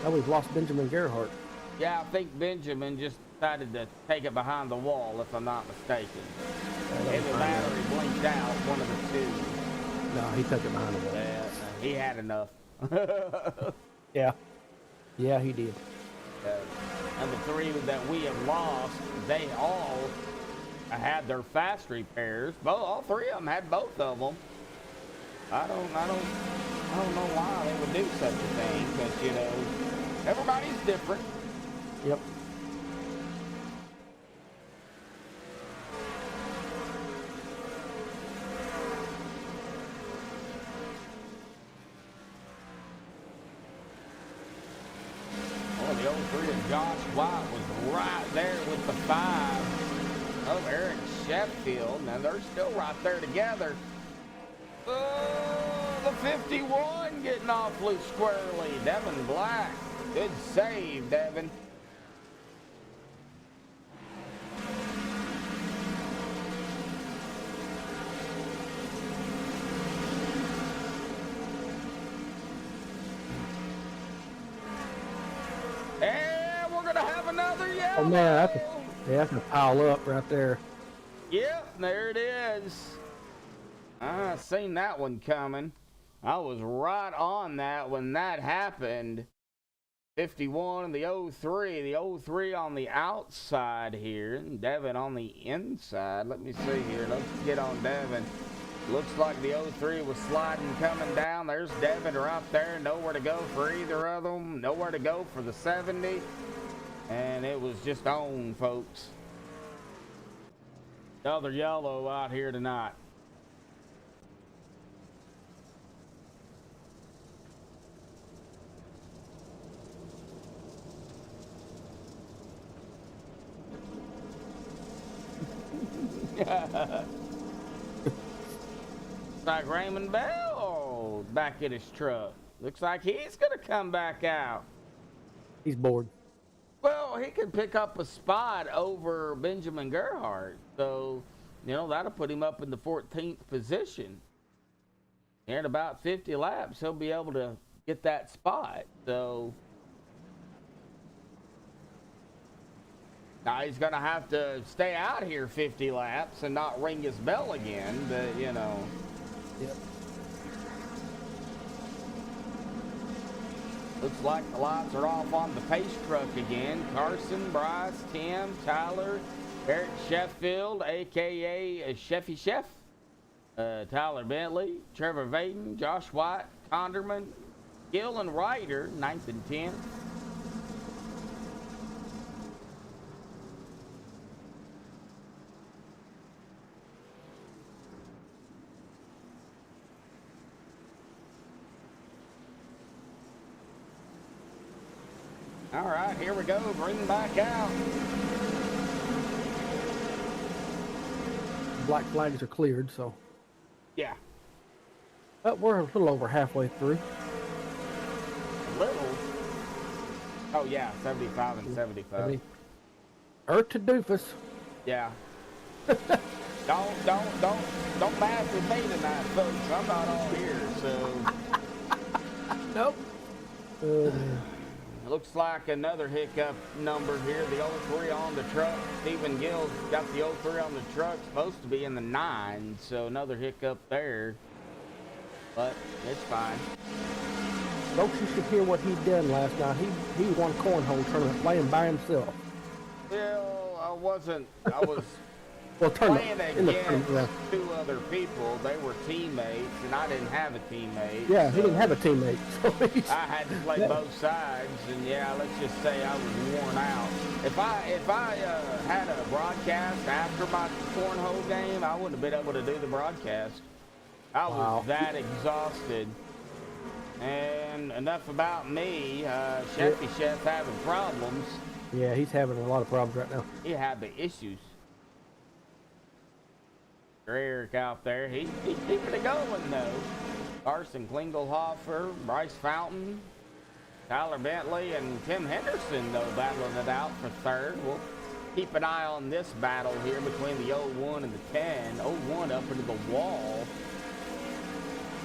now we've lost Benjamin Gerhardt. Yeah, I think Benjamin just decided to take it behind the wall, if I'm not mistaken. Either that or he blinked out, one of the two. No, he took it behind the wall. Yeah, he had enough. Yeah. Yeah, he did. And the three that we have lost, they all had their fast repairs. Well, all three of them had both of them. I don't know why they would do such a thing, but you know, everybody's different. Yep. Oh, the 03 of Josh White was right there with the 5 of Eric Sheffield. Now they're still right there together. Oh, the 51 getting off loose squarely. Devin Black. Good save, Devin. And we're going to have another yellow. Oh, man, that's a pile up right there. Yep, there it is. I seen that one coming. I was right on that when that happened. 51 and the 03. The 03 on the outside here. And Devin on the inside. Let me see here. Let's get on Devin. Looks like the 03 was sliding coming down. There's Devin right there. Nowhere to go for either of them. Nowhere to go for the 70. And it was just on, folks. Another yellow out here tonight. Looks like Raymond Bell back at his truck. Looks like he's gonna come back out. He's bored. Well, he could pick up a spot over Benjamin Gerhardt, so you know that'll put him up in the 14th position. Here in about 50 laps, he'll be able to get that spot. So now he's gonna have to stay out here 50 laps and not ring his bell again, but you know. Yep. Looks like the lights are off on the pace truck again. Carson, Bryce, Tim, Tyler, Eric Sheffield, a.k.a. Sheffy Chef, Tyler Bentley, Trevor Vaden, Josh White, Conderman, Gill and Ryder, 9th and 10th. All right, here we go. Bring back out. Black flags are cleared, so. Yeah. But we're a little over halfway through. A little. Oh yeah, 75 and 75. Earth to doofus. Yeah. Don't mess with me tonight, folks. I'm not all here, so. Nope. Man. It looks like another hiccup number here. The 03 on the truck. Stephen Gill's got the 03 on the truck. Supposed to be in the 9, so another hiccup there. But it's fine. Folks, you should hear what he done last night. He won cornhole tournament playing by himself. Well, I was Well, playing tournament, in the against tournament, yeah. 2 other people. They were teammates, and I didn't have a teammate. Yeah, he so didn't have a teammate, so he's, I had to play yeah. both sides, and yeah, let's just say I was worn out. If I had a broadcast after my cornhole game, I wouldn't have been able to do the broadcast. I was Wow. that exhausted. And enough about me. Chefy Chef having problems. Yeah, he's having a lot of problems right now. He had the issues. Eric out there, he's keeping it going though. Carson Klingelhofer, Bryce Fountain, Tyler Bentley, and Tim Henderson though battling it out for third. We'll keep an eye on this battle here between the 01 and the 10. 01 up into the wall.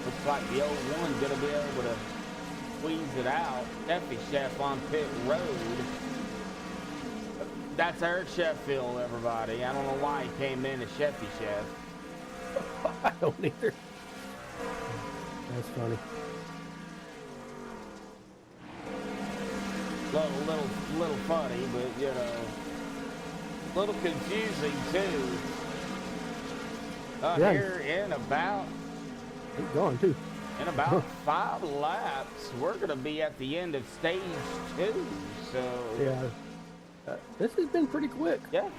Looks like the 01 gonna be able to squeeze it out. Chefy Chef on pit road. That's Eric Sheffield, everybody. I don't know why he came in as Chefy Chef. I don't either. That's funny. Little funny, but you know, a little confusing too. Yeah. Here in about He's going too. 5 laps, we're gonna be at the end of stage 2. So Yeah. This has been pretty quick. yeah,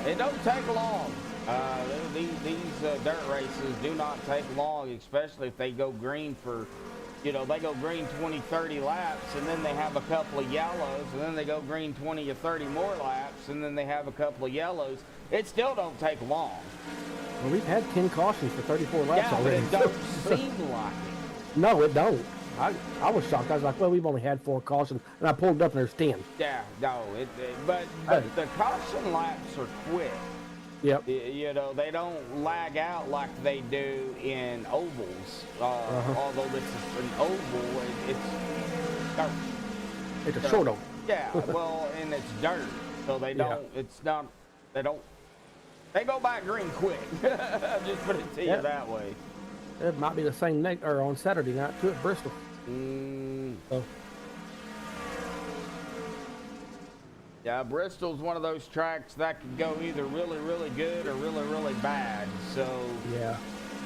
it don't take long. These dirt races do not take long, especially if they go green for, you know, they go green 20, 30 laps, and then they have a couple of yellows, and then they go green 20 or 30 more laps, and then they have a couple of yellows. It still don't take long. Well, we've had 10 cautions for 34 laps Yeah, but already. it don't seem like it. No, it don't. I was shocked. I was like, well, we've only had 4 cautions, and I pulled it up and there's 10. Yeah, no, but the caution laps are quick. Yep. You know, they don't lag out like they do in ovals. Although this is an oval, it's dirt. It's a short oval. Yeah, well, and it's dirt, so they don't. Yeah. It's not. They don't. They go by green quick. I'll just put it to you that way. It might be the same night or on Saturday night too at Bristol. So. Yeah, Bristol's one of those tracks that could go either really, really good or really, really bad. So Yeah.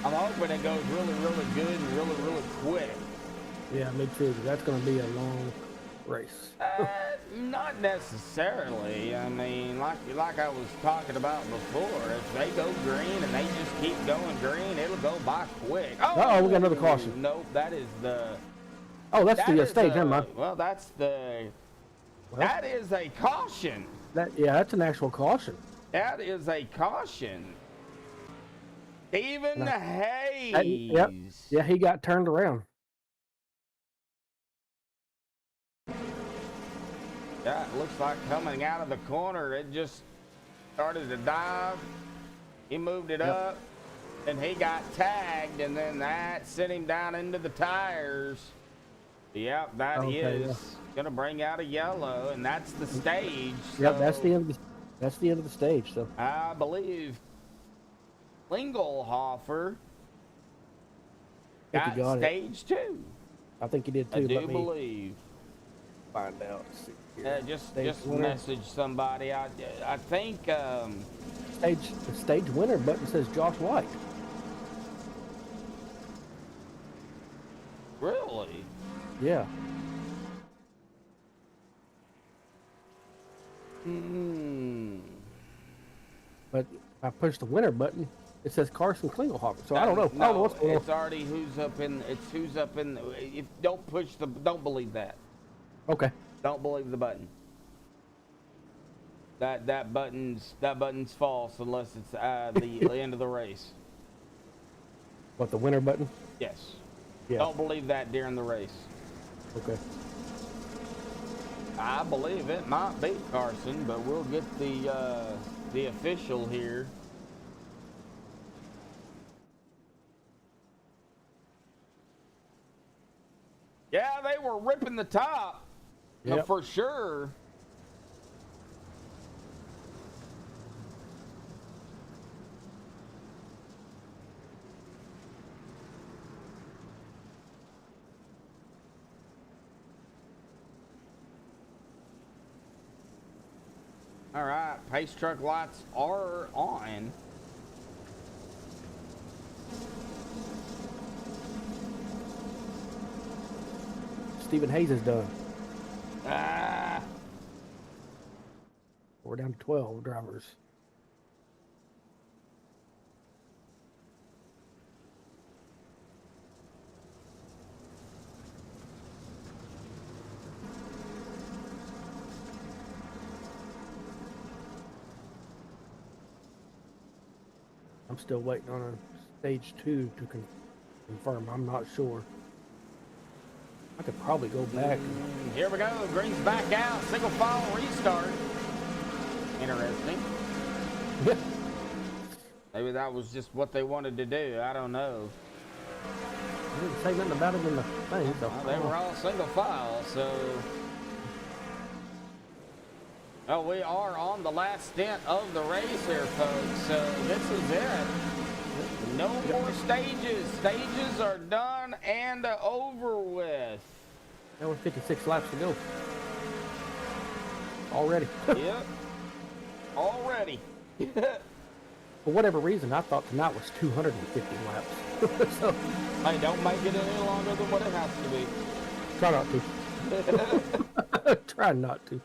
I'm hoping it goes really, really good and really, really quick. Yeah, me too. That's going to be a long race. Not necessarily. I mean, like I was talking about before, if they go green and they just keep going green, it'll go by quick. Uh-oh, we got another caution. Nope, that is the... Oh, that's the stage, never mind. Well, that's the... that is a caution. Yeah, that's an actual caution. That is a caution. Stephen Hayes. Yep. Yeah, he got turned around. Yeah, it looks like coming out of the corner, it just started to dive. He moved it up, and he got tagged, and then that sent him down into the tires. Yep, that is gonna bring out a yellow, and that's the stage. Yep, so that's the end of the stage. So I believe Klingelhofer I think he got stage 2. I think he did too. I do Let me believe. find out. Let's see here. Just winner. message somebody. I think The stage winner button says Josh White. really. Yeah. But if I push the winner button, it says Carson Klingelhofer. So I don't know. I don't know what's going on. It's already who's up in. It's who's up in. If don't push the. Don't believe that. Okay. Don't believe the button. That button's false unless it's the end of the race. What, the winner button? Yes. Yeah. Don't believe that during the race. Okay. I believe it might be Carson, but we'll get the official here. Yeah, they were ripping the top. Yep. For sure. All right, pace truck lights are on. Stephen Hayes is done. Ah, We're down to 12 drivers. I'm still waiting on a stage 2 to confirm. I'm not sure. I could probably go back. here we go. Green's back out. Single file restart. Interesting. Yeah. Maybe that was just what they wanted to do. I don't know. I didn't say nothing about it in the thing. So Well, they were all single file, so. Oh, we are on the last stint of the race here, folks. So this is it. No more stages. Stages are done and over with. there were 56 laps to go. Already. Yep. Already. For whatever reason, I thought tonight was 250 laps. So, Hey, don't make it any longer than what it has to be. try not to. Try not to.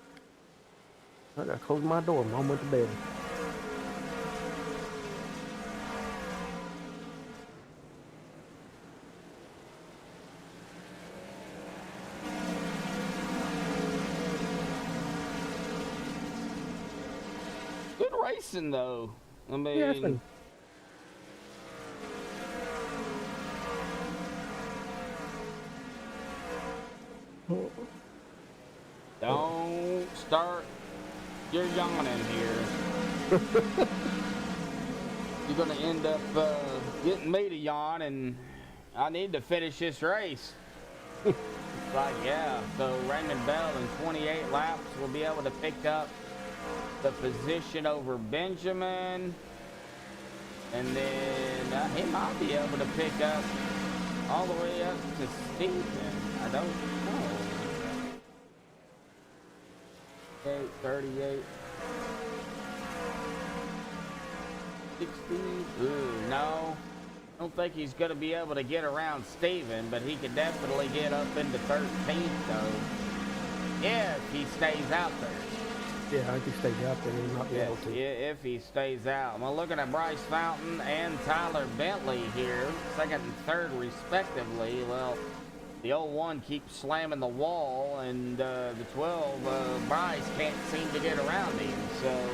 I gotta close my door. Mom went to bed. Good racing, though. I mean, Yeah, it's been. don't start your yawning here. You're going to end up getting me to yawn, and I need to finish this race. It's like, yeah, so Raymond Bell in 28 laps will be able to pick up the position over Benjamin. And then he might be able to pick up all the way up to Stephen. I don't know. 38, 60. Ooh, no. I don't think he's going to be able to get around Steven, but he can definitely get up into 13th, though, if he stays out there. Yeah, I think he stays out there. He might be able to. If he stays out. I'm looking at Bryce Fountain and Tyler Bentley here, second and third respectively. Well, the 01 keeps slamming the wall, and the 12, Bryce can't seem to get around him. So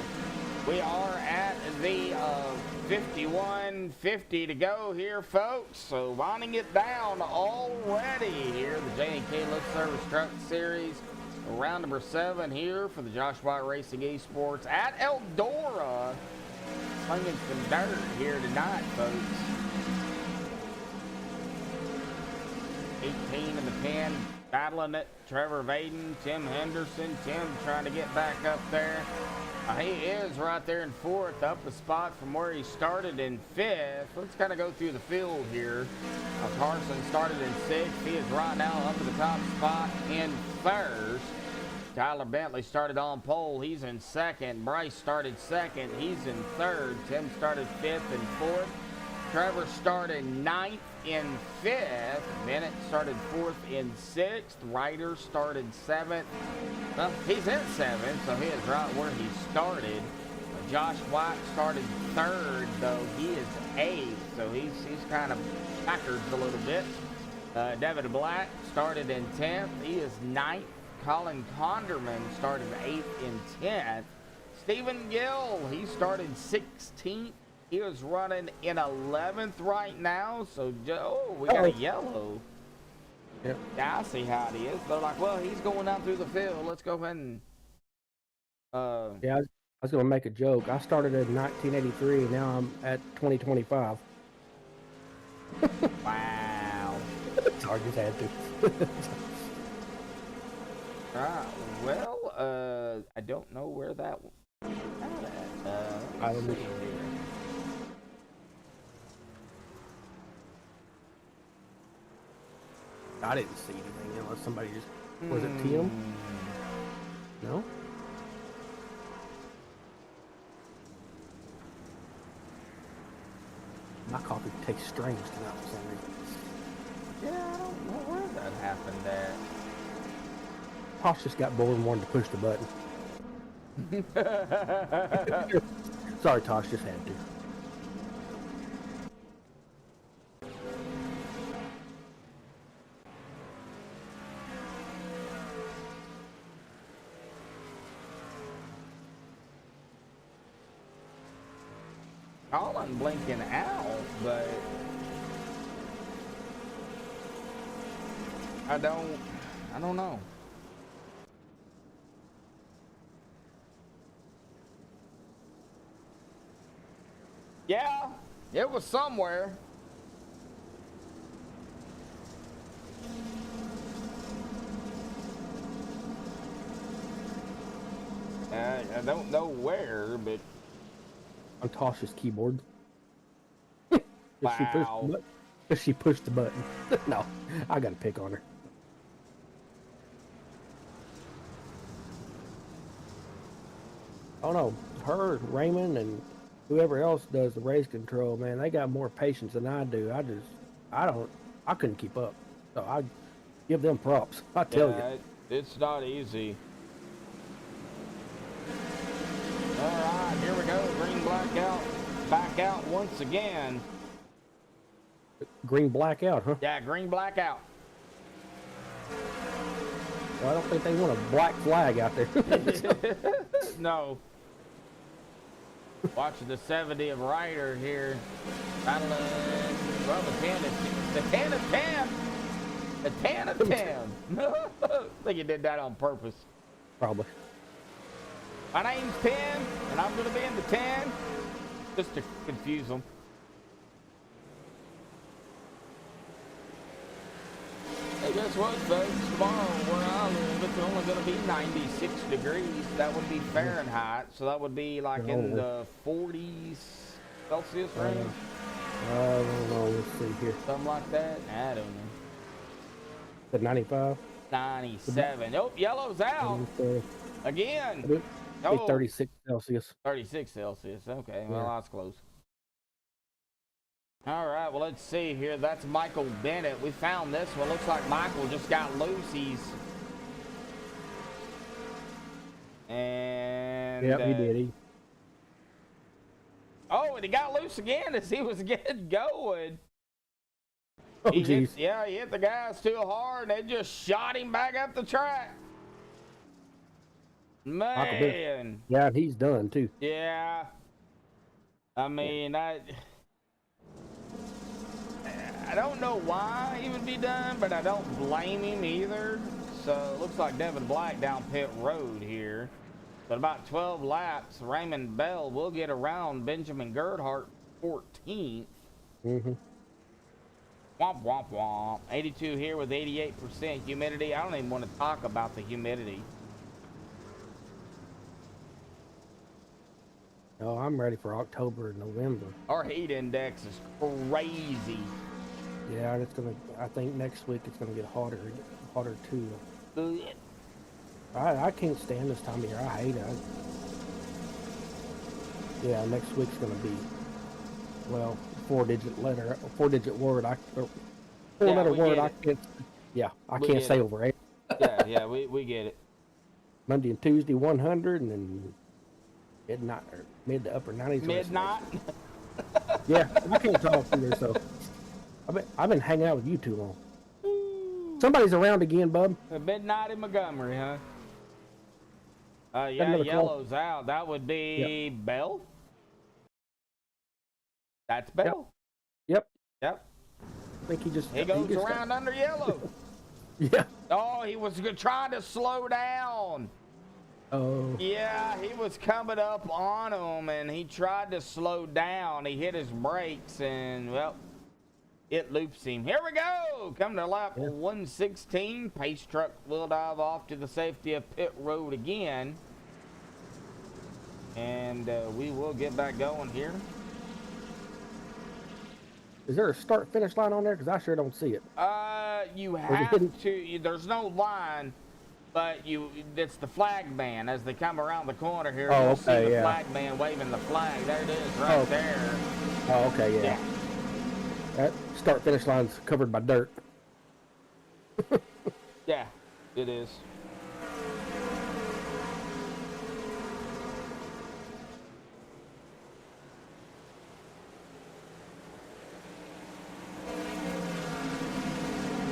we are at the 51:50 to go here, folks. So winding it down already here. The J&K Lift Service Truck Series, round number 7 here for the JWRES Racing Esports at Eldora. Slinging some dirt here tonight, folks. 18 in the pen, battling it. Trevor Vaden, Tim Henderson. Tim trying to get back up there. He is right there in 4th, up a spot from where he started in 5th. Let's kind of go through the field here. Carson started in 6th. He is right now up to the top spot in 1st. Tyler Bentley started on pole. He's in 2nd. Bryce started 2nd. He's in 3rd. Tim started 5th and 4th. Trevor started 9th in 5th. Bennett started 4th in 6th. Ryder started 7th. Well, he's in 7th, so he is right where he started. Josh White started 3rd, though he is 8th, so he's kind of backwards a little bit. David Black started in 10th. He is 9th. Colin Conderman started 8th in 10th. Stephen Gill, he started 16th. He was running in 11th right now, so we got a yellow. Yep. Yeah, I see how it is. They're like, well, he's going down through the field. Let's go ahead and... Yeah, I was going to make a joke. I started in 1983, and now I'm at 2025. Wow. Sorry, just had to. Right. Well, I don't know where that one... I don't know. I didn't see anything unless somebody just... Was it Tim? No? My coffee tastes strange tonight for some reason. Yeah, I don't know where that happened at. Tosh just got bored and wanted to push the button. Sorry, Tosh, just had to. Colin blinking out, but I don't know. Yeah, it was somewhere. I don't know where, but On Tosh's keyboard. wow. If she pushed the button. No, I got to pick on her. Oh no, her, Raymond, and whoever else does the race control, man, they got more patience than I do. I couldn't keep up. So I give them props. I tell you. It's not easy. All right, here we go. Green blackout, back out once again. Green blackout, huh? Yeah, green blackout. Well, I don't think they want a black flag out there. No. Watching the 70 of Ryder here. Battling. Well, the 10 of 10. The 10 of 10. I think you did that on purpose. Probably. My name's 10, and I'm going to be in the 10. Just to confuse them. Hey, guess what, folks? Tomorrow, where I live, it's only going to be 96 degrees. That would be Fahrenheit, so that would be like in the 40s Celsius range. I don't know. Let's see here. Something like that. I don't know. The 95. 97. Oh, yellow's out again. Oh, 36 Celsius. 36 Celsius. Okay, well, that's close. All right, well, let's see here. That's Michael Bennett. We found this one. Looks like Michael just got loose. And yep, he did. Oh, and he got loose again as he was getting going. Oh, he jeez. he hit the gas too hard, and they just shot him back up the track. Man. Yeah, he's done too. Yeah. I mean, I don't know why he would be done, but I don't blame him either. So it looks like Devin Black down pit road here. But about 12 laps, Raymond Bell will get around Benjamin Gerhardt 14th. Mm-hmm. Womp, womp, womp. 82 here with 88% humidity. I don't even want to talk about the humidity. Oh, I'm ready for October and November. Our heat index is crazy. Yeah, it's gonna. I think next week it's gonna get hotter too. I can't stand this time of year. I hate it. Yeah, next week's gonna be, well, four-digit word. Four-letter word. I can't. Yeah, I can't say over 8. Yeah, we get it. Monday and Tuesday 100, and then midnight or mid to upper 90s. Midnight. Yeah, I can't talk either. So I've been hanging out with you too long. Somebody's around again, bub. Midnight in Montgomery, huh? Yeah, yellow's out. That would be Bell. That's Bell. Yep. I think he goes around under yellow. Yeah. Oh, he was trying to slow down. Oh. Yeah, he was coming up on him, and he tried to slow down. He hit his brakes, and, well, it loops him. Here we go. Coming to lap 116. Pace truck will dive off to the safety of pit road again. And we will get back going here. Is there a start-finish line on there? Because I sure don't see it. You have to. There's no line, but it's the flag man as they come around the corner here. Oh, you'll okay, see the flag man waving the flag. There it is, right there. Oh, okay, yeah. That start-finish line's covered by dirt. Yeah, it is.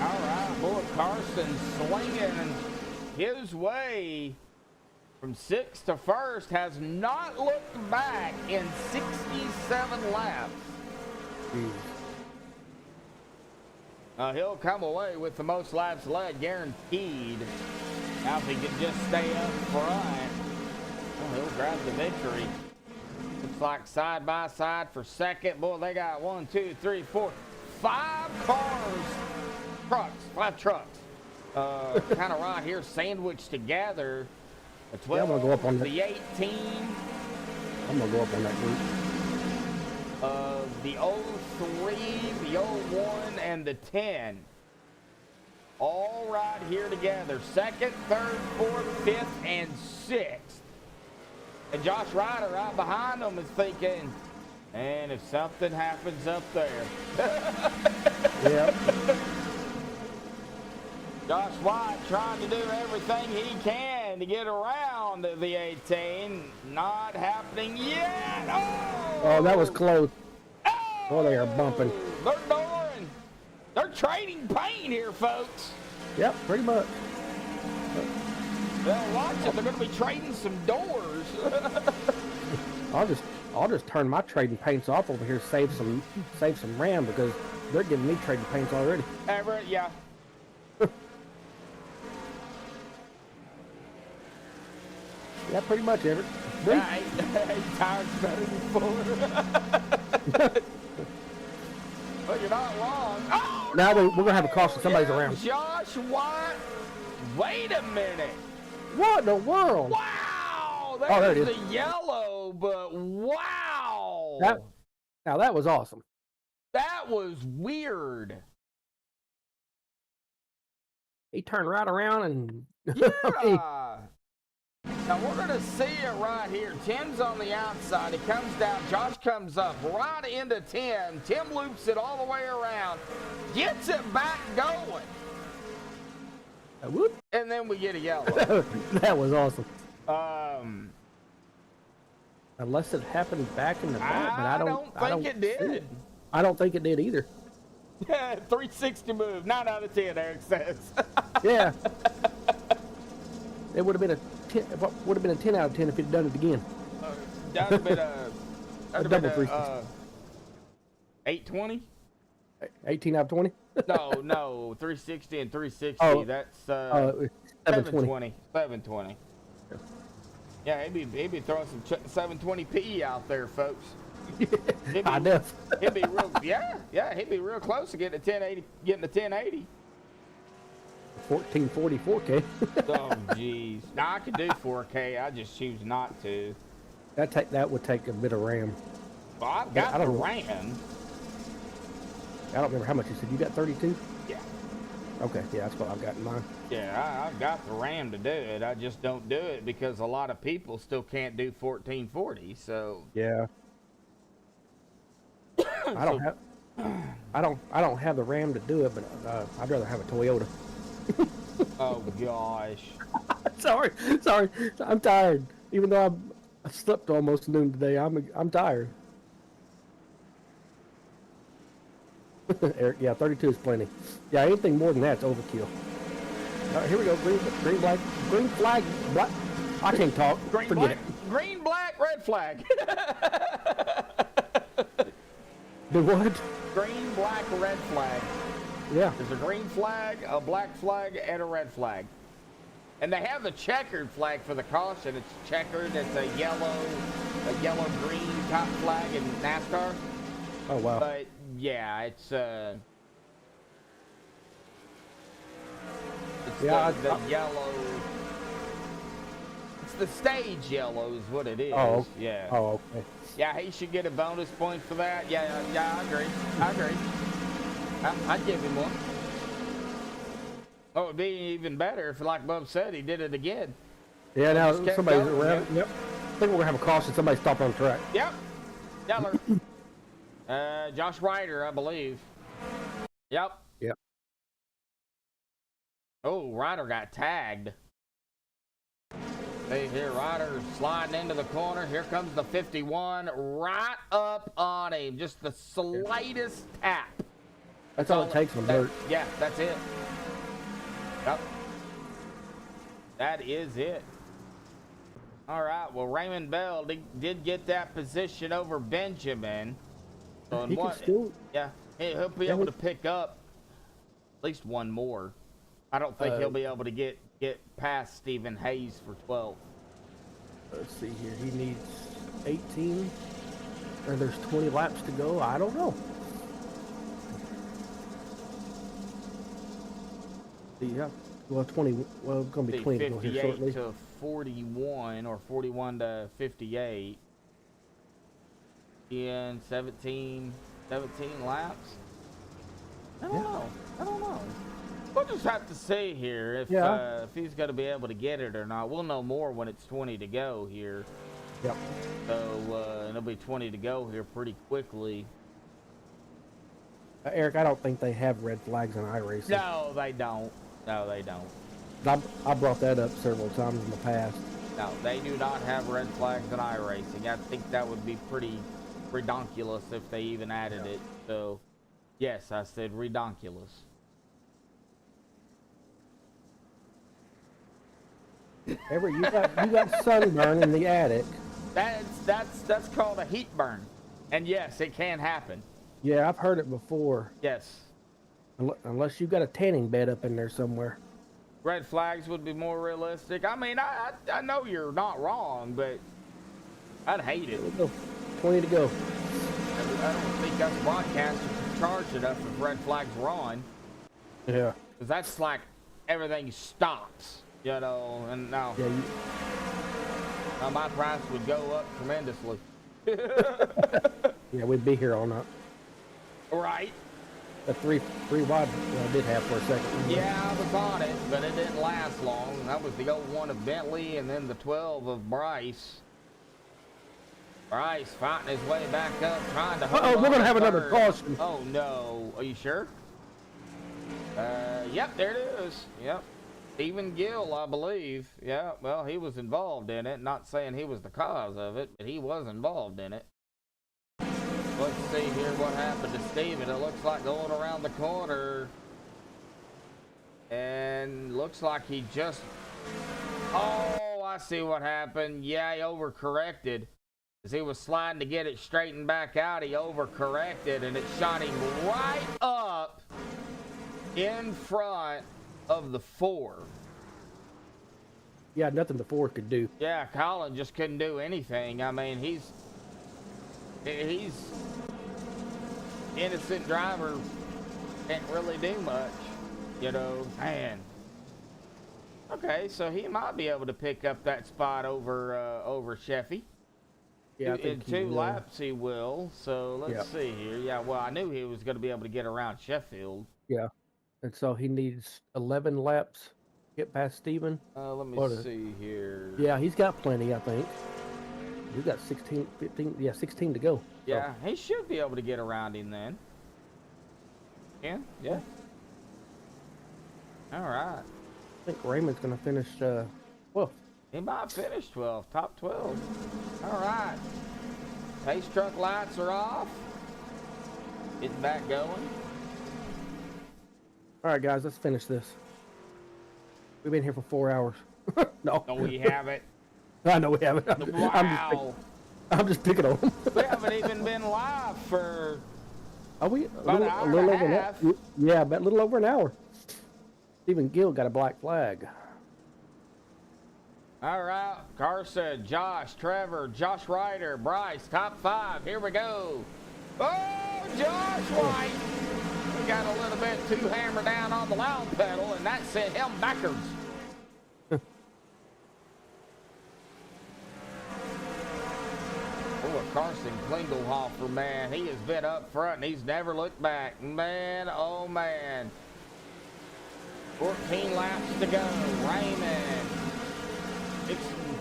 All right, boy, Carson swinging his way from 6th to 1st, has not looked back in 67 laps. Jeez. He'll come away with the most laps led, guaranteed. Now if he could just stay up front, he'll grab the victory. Looks like side by side for second. Boy, they got 1, 2, 3, 4, 5 cars, five trucks. Kind of right here sandwiched together. The 12, Yeah, I'm gonna go up on the 18. I'm gonna go up on that group. The 03, the 01, and the 10. All right here together. 2nd, 3rd, 4th, 5th, and 6th. And Josh Ryder right behind them is thinking, and if something happens up there. Yep. Josh White trying to do everything he can to get around the 18. Not happening yet. Oh, that was close. Oh, they are bumping. They're doing. They're trading paint here, folks. Yep, pretty much. Well, watch it. They're going to be trading some doors. I'll just turn my trading paints off over here, save some RAM because they're giving me trading paints already. Everett, yeah. Yeah, pretty much, Everett. Yeah, 8 tires better than 4. But you're not wrong. Oh, Now we're gonna have a caution. Somebody's around. Josh White. Wait a minute. What in the world? Wow. Oh, there it There's is. the yellow, but wow. Now that was awesome. That was weird. He turned right around and Yeah. Now we're going to see it right here. Tim's on the outside. He comes down. Josh comes up right into Tim. Tim loops it all the way around. Gets it back going. whoop. And then we get a yellow. That was awesome. Unless it happened back in the back, but I don't think it did. see it. I don't think it did either. 360 move. 9 out of 10, Eric says. Yeah. It would have been a 10 out of 10 if he'd done it again. That would have been A double 360. 820? 18 out of 20? No, 360 and 360. Oh, That's 720. 720. Yeah, he'd be throwing some 720p out there, folks. I know. He'd be real. Yeah, he'd be real close to getting a 1080, getting a 1080. 1440 4K. Oh, jeez. Now I could do 4K. I just choose not to. That would take a bit of RAM. Well, I've got the RAM. I don't remember how much you said. You got 32? Yeah. Okay, yeah, that's what I've got in mind. Yeah, I've got the RAM to do it. I just don't do it because a lot of people still can't do 1440. So Yeah. I don't have the RAM to do it, but I'd rather have a Toyota. oh gosh. sorry, I'm tired. Even though I slept almost noon today, I'm tired. Eric, yeah, 32 is plenty. Yeah, anything more than that's overkill. All right, here we go. Green flag, black. I can't talk. Forget it. Green, black, red flag. Do what? Green, black, red flag. Yeah. There's a green flag, a black flag, and a red flag. And they have the checkered flag for the caution. It's checkered. It's a yellow-green top flag in NASCAR. Oh wow. But yeah, it's the yellow. It's the stage yellow is what it is. Oh. Yeah. Oh, okay. Yeah, he should get a bonus point for that. Yeah, I agree. I'd give him one. Oh, it'd be even better if, like Bub said, he did it again. Yeah, now Just kept somebody's going, around. Yep. I think we're gonna have a caution. Somebody stopped on the track. Yep. Yeller. Josh Ryder, I believe. Yep. Yep. Oh, Ryder got tagged. See here, Ryder sliding into the corner. Here comes the 51 right up on him. Just the slightest tap. That's all it takes on dirt. Yeah, that's it. Yep. That is it. All right. Well, Raymond Bell did get that position over Benjamin. So He can still. yeah, he'll be able to pick up at least one more. I don't think he'll be able to get past Stephen Hayes for 12. Let's see here. He needs 18. Or there's 20 laps to go. I don't know. Yeah. Well, 20. Well, it's going to be 20 to go here 58 shortly. to 41 or 41 to 58. In 17 laps. I don't know. We'll just have to see here if he's going to be able to get it or not. We'll know more when it's 20 to go here. Yep. So it'll be 20 to go here pretty quickly. Eric, I don't think they have red flags in iRacing. No, they don't. No, they don't. I brought that up several times in the past. No, they do not have red flags in iRacing. I think that would be pretty redonkulous if they even added it. So, yes, I said redonkulous. Everett, you got sunburn in the attic. That's called a heat burn, and yes, it can happen. Yeah, I've heard it before. Yes, Unless you've got a tanning bed up in there somewhere. red flags would be more realistic. I mean, I know you're not wrong, but I'd hate it. Let's go. 20 to go. I don't think us broadcasters are charged enough if red flags were on. Yeah. Because that's like everything stops, you know, and now, Yeah. now my price would go up tremendously. Yeah, we'd be here all night. Right? The three wide I did have for a second. Yeah, I was on it, but it didn't last long. That was the 01 of Bentley and then the 12 of Bryce. Bryce fighting his way back up, trying to hold on. We're going to have third. another caution. Oh, no. Are you sure? Yep, there it is. Yep. Stephen Gill, I believe. Yeah, well, he was involved in it. Not saying he was the cause of it, but he was involved in it. Let's see here what happened to Steven. It looks like going around the corner. And looks like he just... Oh, I see what happened. Yeah, he overcorrected. As he was sliding to get it straightened back out, he overcorrected, and it shot him right up in front of the 4. Yeah, nothing the 4 could do. Yeah, Colin just couldn't do anything. I mean, he's innocent driver, can't really do much, you know. Man. Okay, so he might be able to pick up that spot over Sheffy. Yeah, I In think 2 laps he will. So let's see here. Yeah, well, I knew he was going to be able to get around Sheffield. Yeah. And so he needs 11 laps to get past Steven. Let me see here. Yeah, he's got plenty, I think. He's got 16, 15, yeah, 16 to go. Yeah, he should be able to get around him then. Yeah. All right. I think Raymond's going to finish 12th. He might finish 12, top 12. All right. Pace truck lights are off. Getting back going. All right, guys, let's finish this. We've been here for 4 hours. No. No, we haven't. I know we haven't. Wow. I'm just picking on them. We haven't even been live for Are we? about an hour and a half. Yeah, about a little over an hour. Stephen Gill got a black flag. All right, Carson, Josh, Trevor, Josh Ryder, Bryce, top 5. Here we go. Oh, Josh White. He got a little bit too hammered down on the loud pedal, and that sent him backwards. Oh, Carson Klingelhofer, man. He has been up front, and he's never looked back. Man, oh, man. 14 laps to go. Raymond.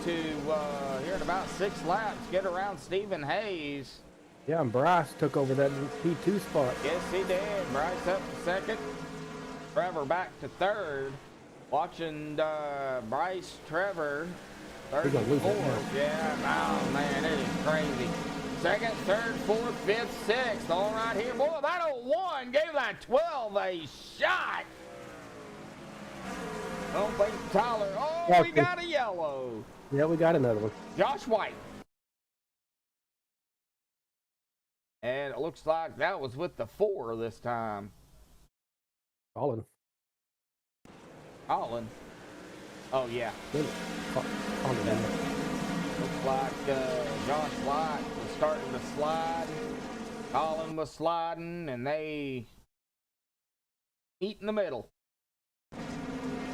To here in about 6 laps, get around Stephen Hayes. Yeah, and Bryce took over that P2 spot. Yes, he did. Bryce up to second. Trevor back to third. Watching Bryce, Trevor, third We're gonna and lose it fourth. Yeah, oh man, it is crazy. Second, third, fourth, fifth, sixth, all right here. Boy, that 01 gave that 12 a shot. Don't think Tyler. Oh, we got a yellow. Yeah, we got another one. Josh White. And it looks like that was with the 4 this time. Colin. Colin. Oh, yeah. Colin. Yeah. Looks like Josh White was starting to slide. Colin was sliding, and they meet in the middle.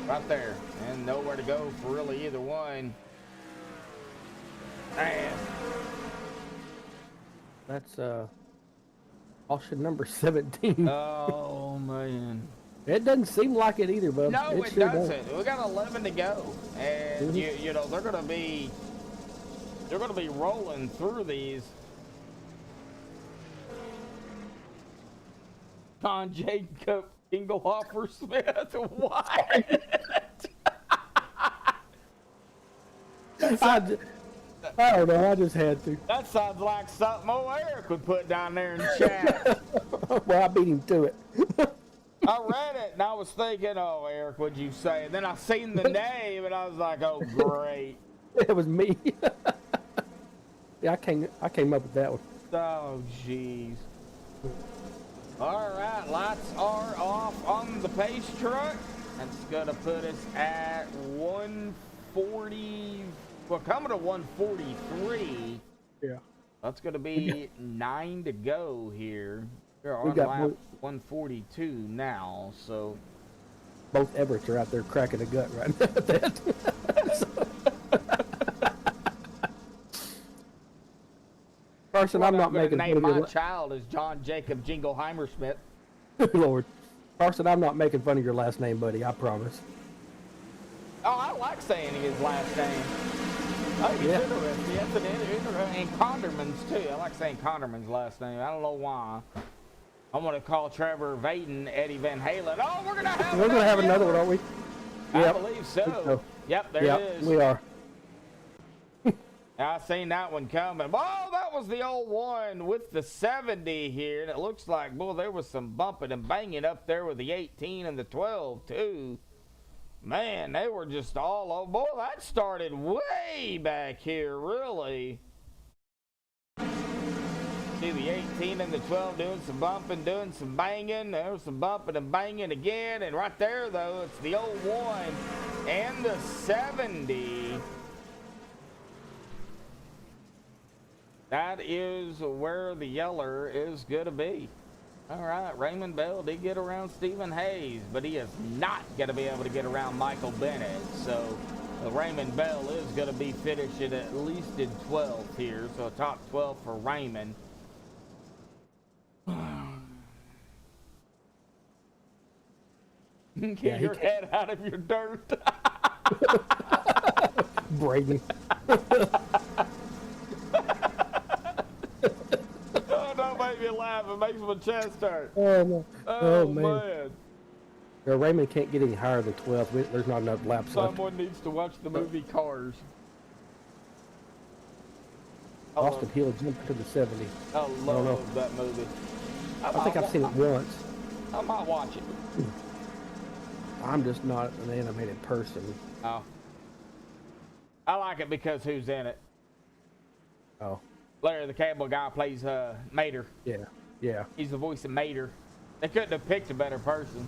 Right there. And nowhere to go for really either one. Man. That's caution number 17. Oh, man. It doesn't seem like it either, bub. No, it sure doesn't. We got 11 to go, and you know they're gonna be rolling through these. John Jacob Ingelhofer Smith, what? I don't know. I just had to. That sounds like something old Eric would put down there in the chat. Well, I beat him to it. I read it and I was thinking, oh, Eric, what'd you say? And then I seen the name and I was like, oh, great. It was me. Yeah, I came up with that one. Oh, jeez. All right, lights are off on the pace truck. That's going to put us at 140. Well, coming to 143. Yeah. That's going to be 9 to go here. We're We on got lap 142 now, so. Both Everetts are out there cracking a gut right now at that. Carson, I'm not making fun name of my your child is John Jacob Jingleheimer Smith. Lord. Carson, I'm not making fun of your last name, buddy. I promise. Oh, I like saying his last name. Oh, he's interesting. That's an interesting. And Conderman's too. I like saying Conderman's last name. I don't know why. I'm gonna call Trevor Vaden Eddie Van Halen. Oh, we're gonna have another one, aren't we? I believe so. Yep, there it is. We are. I seen that one coming. Oh, that was the old one with the 70 here. And it looks like, boy, there was some bumping and banging up there with the 18 and the 12, too. Man, they were just all over. Boy, that started way back here, really. See the 18 and the 12 doing some bumping, doing some banging. There was some bumping and banging again. And right there, though, it's the old one and the 70. That is where the yeller is going to be. All right, Raymond Bell did get around Stephen Hayes, but he is not going to be able to get around Michael Bennett. So Raymond Bell is going to be finishing at least in 12th here. So top 12 for Raymond. Get your head out of your dirt. Braden. Don't make me laugh. It makes my chest hurt. Oh, man. Raymond can't get any higher than 12. There's not enough laps left. Someone needs to watch the movie Cars. Austin Hill jumped to the 70. I love that movie. I think I've seen it once. I might watch it. I'm just not an animated person. Oh. I like it because who's in it? Oh. Larry the Cable Guy plays Mater. Yeah. He's the voice of Mater. They couldn't have picked a better person.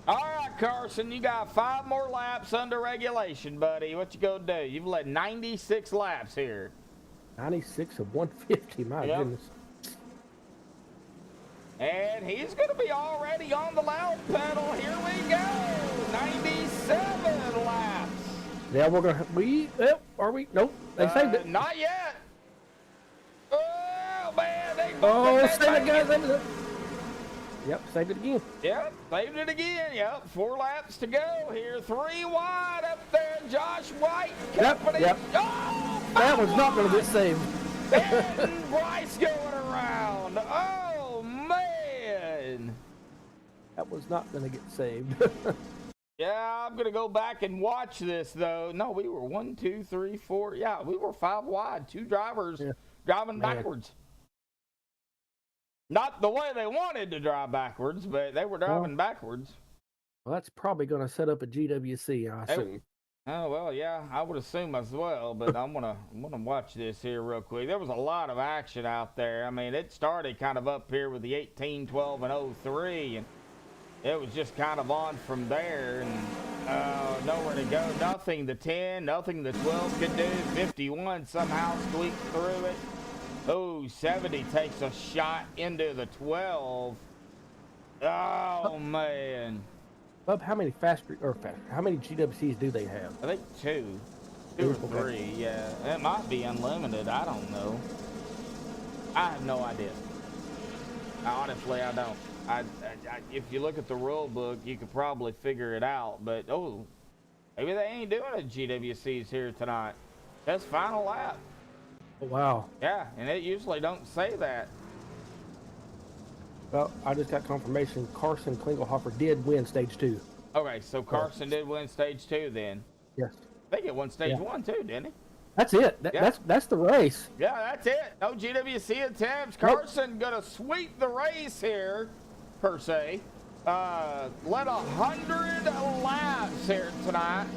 All right, Carson, you got 5 more laps under regulation, buddy. What you gonna do? You've led 96 laps here. 96 of 150, my goodness. And he's gonna be already on the loud pedal. Here we go. 97 laps. Yeah, we're gonna. Are we? Nope. They saved it. Not yet. Oh man, they saved it, guys. Yep, saved it again. Yep, saved it again. Yep, 4 laps to go here. 3 wide up there. Josh White Company. Yep. Oh, that was not going to get saved. And Bryce going around. Oh, man. That was not going to get saved. Yeah, I'm going to go back and watch this, though. No, we were 1, 2, 3, 4. Yeah, we were 5 wide. 2 drivers driving backwards. Not the way they wanted to drive backwards, but they were driving backwards. Well, that's probably going to set up a GWC, I assume. Oh, well, yeah, I would assume as well, but I'm gonna watch this here real quick. There was a lot of action out there. I mean, it started kind of up here with the 18, 12, and 03, and it was just kind of on from there, and nowhere to go. Nothing the 10, nothing the 12 could do. 51 somehow squeaked through it. Oh, 70 takes a shot into the 12. Oh, man. Bub, how many how many GWCs do they have? I think 2 or 3, yeah. It might be unlimited. I don't know. I have no idea. Honestly, I don't. If you look at the rule book, you could probably figure it out. But, oh, maybe they ain't doing a GWCs here tonight. That's final lap. Oh, wow. Yeah, and it usually don't say that. Well, I just got confirmation Carson Klingelhofer did win stage 2. Okay, so Carson did win stage 2 then. Yes. I think it won stage 1 too, didn't he? That's it. That's the race. Yeah, that's it. No GWC attempts. Carson gonna sweep the race here, per se. Led 100 laps here tonight.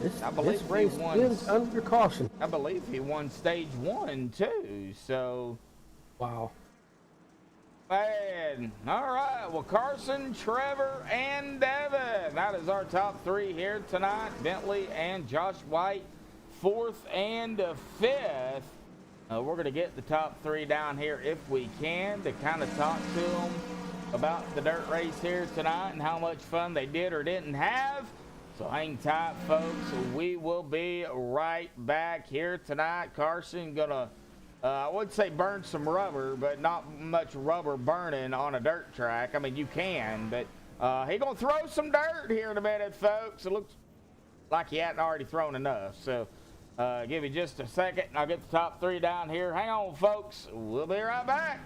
This race ends under caution. I believe he won stage 1 too. So. Wow. Man, all right. Well, Carson, Trevor, and Devin. That is our top 3 here tonight. Bentley and Josh White, 4th and 5th. We're going to get the top 3 down here if we can to kind of talk to them about the dirt race here tonight and how much fun they did or didn't have. So hang tight, folks. We will be right back here tonight. Carson going to I would say burn some rubber, but not much rubber burning on a dirt track. I mean, you can, but he's going to throw some dirt here in a minute, folks. It looks like he hadn't already thrown enough. So give me just a second, and I'll get the top 3 down here. Hang on, folks. We'll be right back.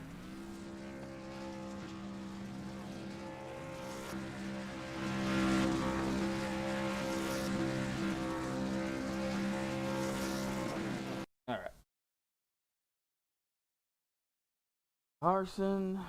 All right. Carson.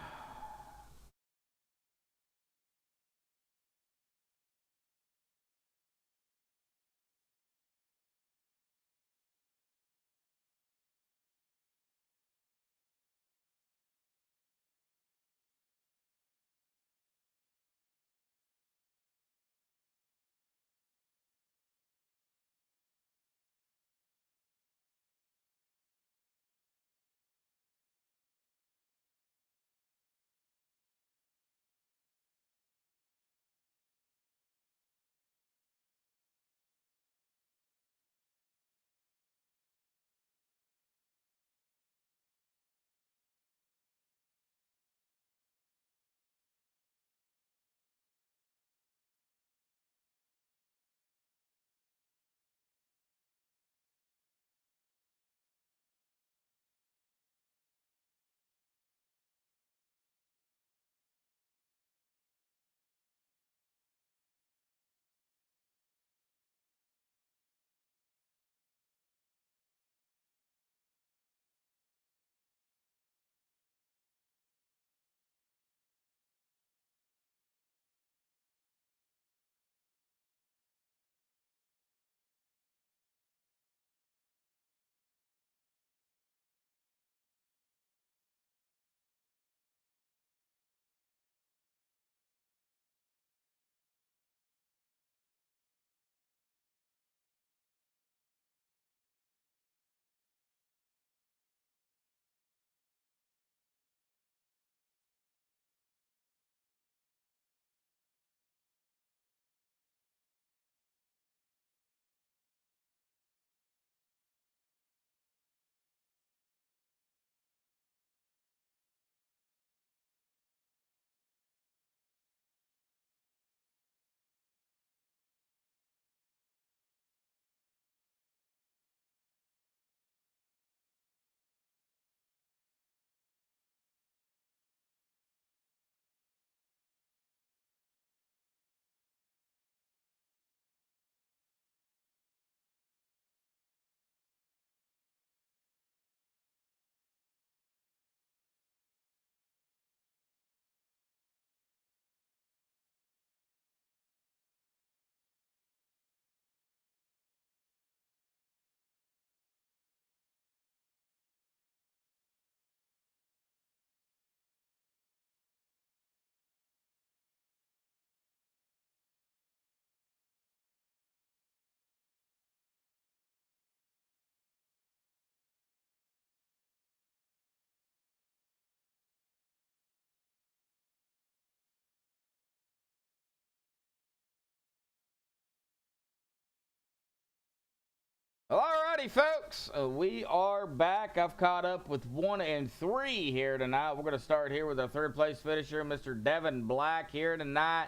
Alrighty, folks, we are back. I've caught up with 1 and 3 here tonight. We're going to start here with our third place finisher, Mr. Devin Black, here tonight.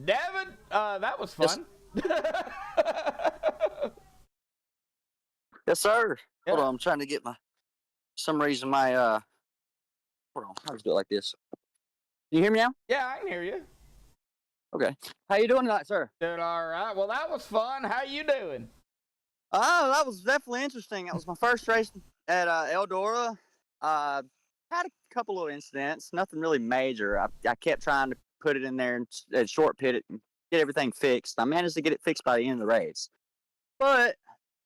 Devin, that was fun. Yes, sir. Yeah. Hold on, I'm trying to get some reason my, hold on, I'll just do it like this. Can you hear me now? Yeah, I can hear you. Okay. How you doing tonight, sir? Doing all right. Well, that was fun. How you doing? Oh, that was definitely interesting. That was my first race at Eldora. Had a couple of incidents, nothing really major. I kept trying to put it in there and short pit it and get everything fixed. I managed to get it fixed by the end of the race. But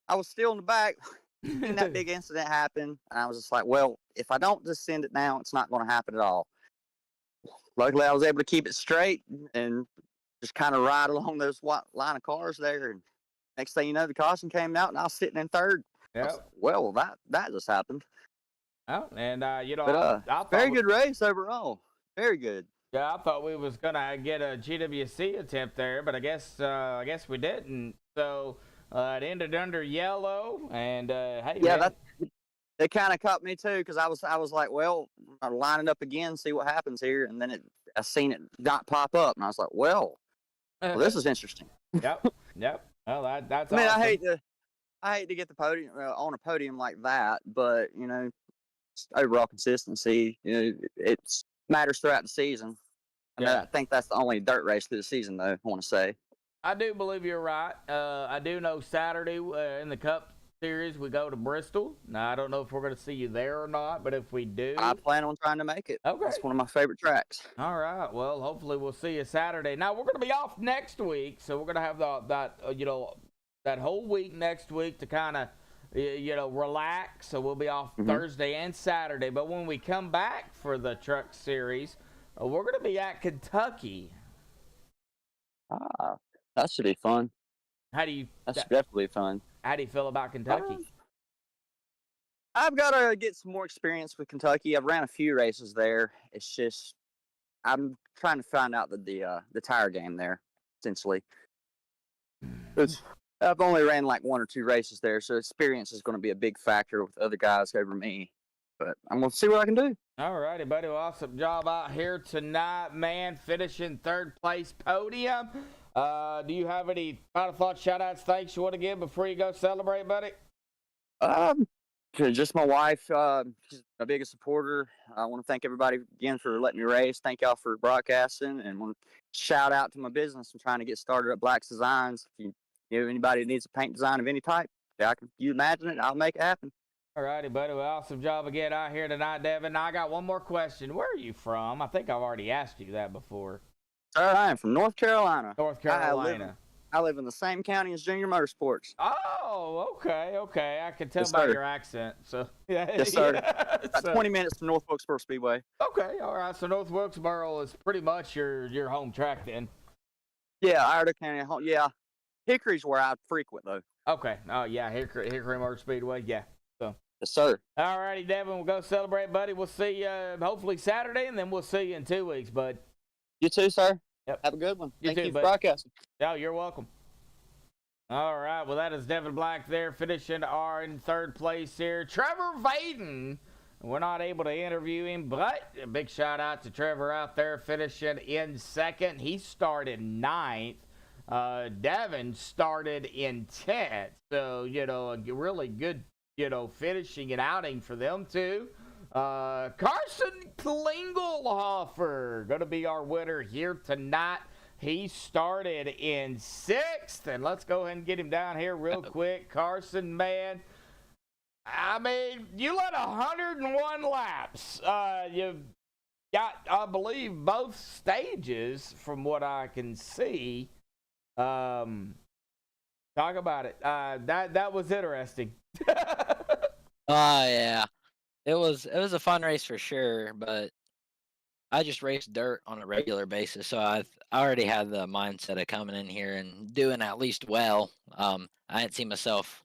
I was still in the back when that big incident happened, and I was just like, well, if I don't just send it now, it's not going to happen at all. Luckily, I was able to keep it straight and just kind of ride along those line of cars there. And next thing you know, the caution came out, and I was sitting in third. Yeah. Like, well, that just happened. Oh, and you know, But I thought very good race overall. Very good. Yeah, I thought we was gonna get a GWC attempt there, but I guess we didn't. So it ended under yellow, and hey, Yeah, man. it kind of caught me too, because I was like, well, I'm lining up again, see what happens here, and then I seen it not pop up, and I was like, well, this is interesting. Yep. Well, that's. I mean, awesome. I hate to get the podium on a podium like that, but you know, overall consistency, you know, it matters throughout the season. I think that's the only dirt race through the season, though. I want to say. I do believe you're right. I do know Saturday in the Cup Series we go to Bristol. Now I don't know if we're going to see you there or not, but if we do, I plan on trying to make it. Okay. That's one of my favorite tracks. All right. Well, hopefully we'll see you Saturday. Now we're going to be off next week, so we're going to have that whole week next week to kind of relax. So we'll be off Thursday and Saturday. But when we come back for the Truck Series, we're going to be at Kentucky. That should be fun. That's definitely fun. How do you feel about Kentucky? I've got to get some more experience with Kentucky. I've ran a few races there. It's just I'm trying to find out the tire game there, essentially. I've only ran like 1 or 2 races there, so experience is going to be a big factor with other guys over me. But I'm going to see what I can do. All righty, buddy. Well, awesome job out here tonight, man. Finishing third place podium. Do you have any final thoughts, shout-outs, thanks you want to give before you go celebrate, buddy? Just my wife. She's my biggest supporter. I want to thank everybody again for letting me race. Thank y'all for broadcasting, and want to shout out to my business. I'm trying to get started at Black's Designs. If you know anybody that needs a paint design of any type, you imagine it, I'll make it happen. All righty, buddy. Well, awesome job again out here tonight, Devin. Now, I got one more question. Where are you from? I think I've already asked you that before. Sir, I am from North Carolina. North Carolina. I live in the same county as Junior Motorsports. Oh, okay. I can tell Yes, by sir. your accent. So yeah, Yes, sir. yeah. About 20 minutes from North Wilkesboro Speedway. Okay, all right. So North Wilkesboro is pretty much your home track then. Yeah, Iredell County. Yeah, Hickory's where I frequent though. Okay. Oh yeah, Hickory Motor Speedway. Yeah. So. Yes, sir. All righty, Devin. We'll go celebrate, buddy. We'll see you hopefully Saturday, and then we'll see you in 2 weeks, bud. You too, sir. Yep. Have a good one. Thank too, you bud. for broadcasting. Yeah, you're welcome. All right. Well, that is Devin Black there finishing in third place here. Trevor Vaden. We're not able to interview him, but a big shout out to Trevor out there finishing in second. He started 9th. Devin started in 10th. So, a really good, finishing and outing for them two. Carson Klingelhofer going to be our winner here tonight. He started in 6th, and let's go ahead and get him down here real quick. Carson, man, I mean, you led 101 laps. You've got, I believe, both stages from what I can see. Talk about it. That was interesting. Yeah. It was a fun race for sure, but I just race dirt on a regular basis, so I already had the mindset of coming in here and doing at least well. I didn't see myself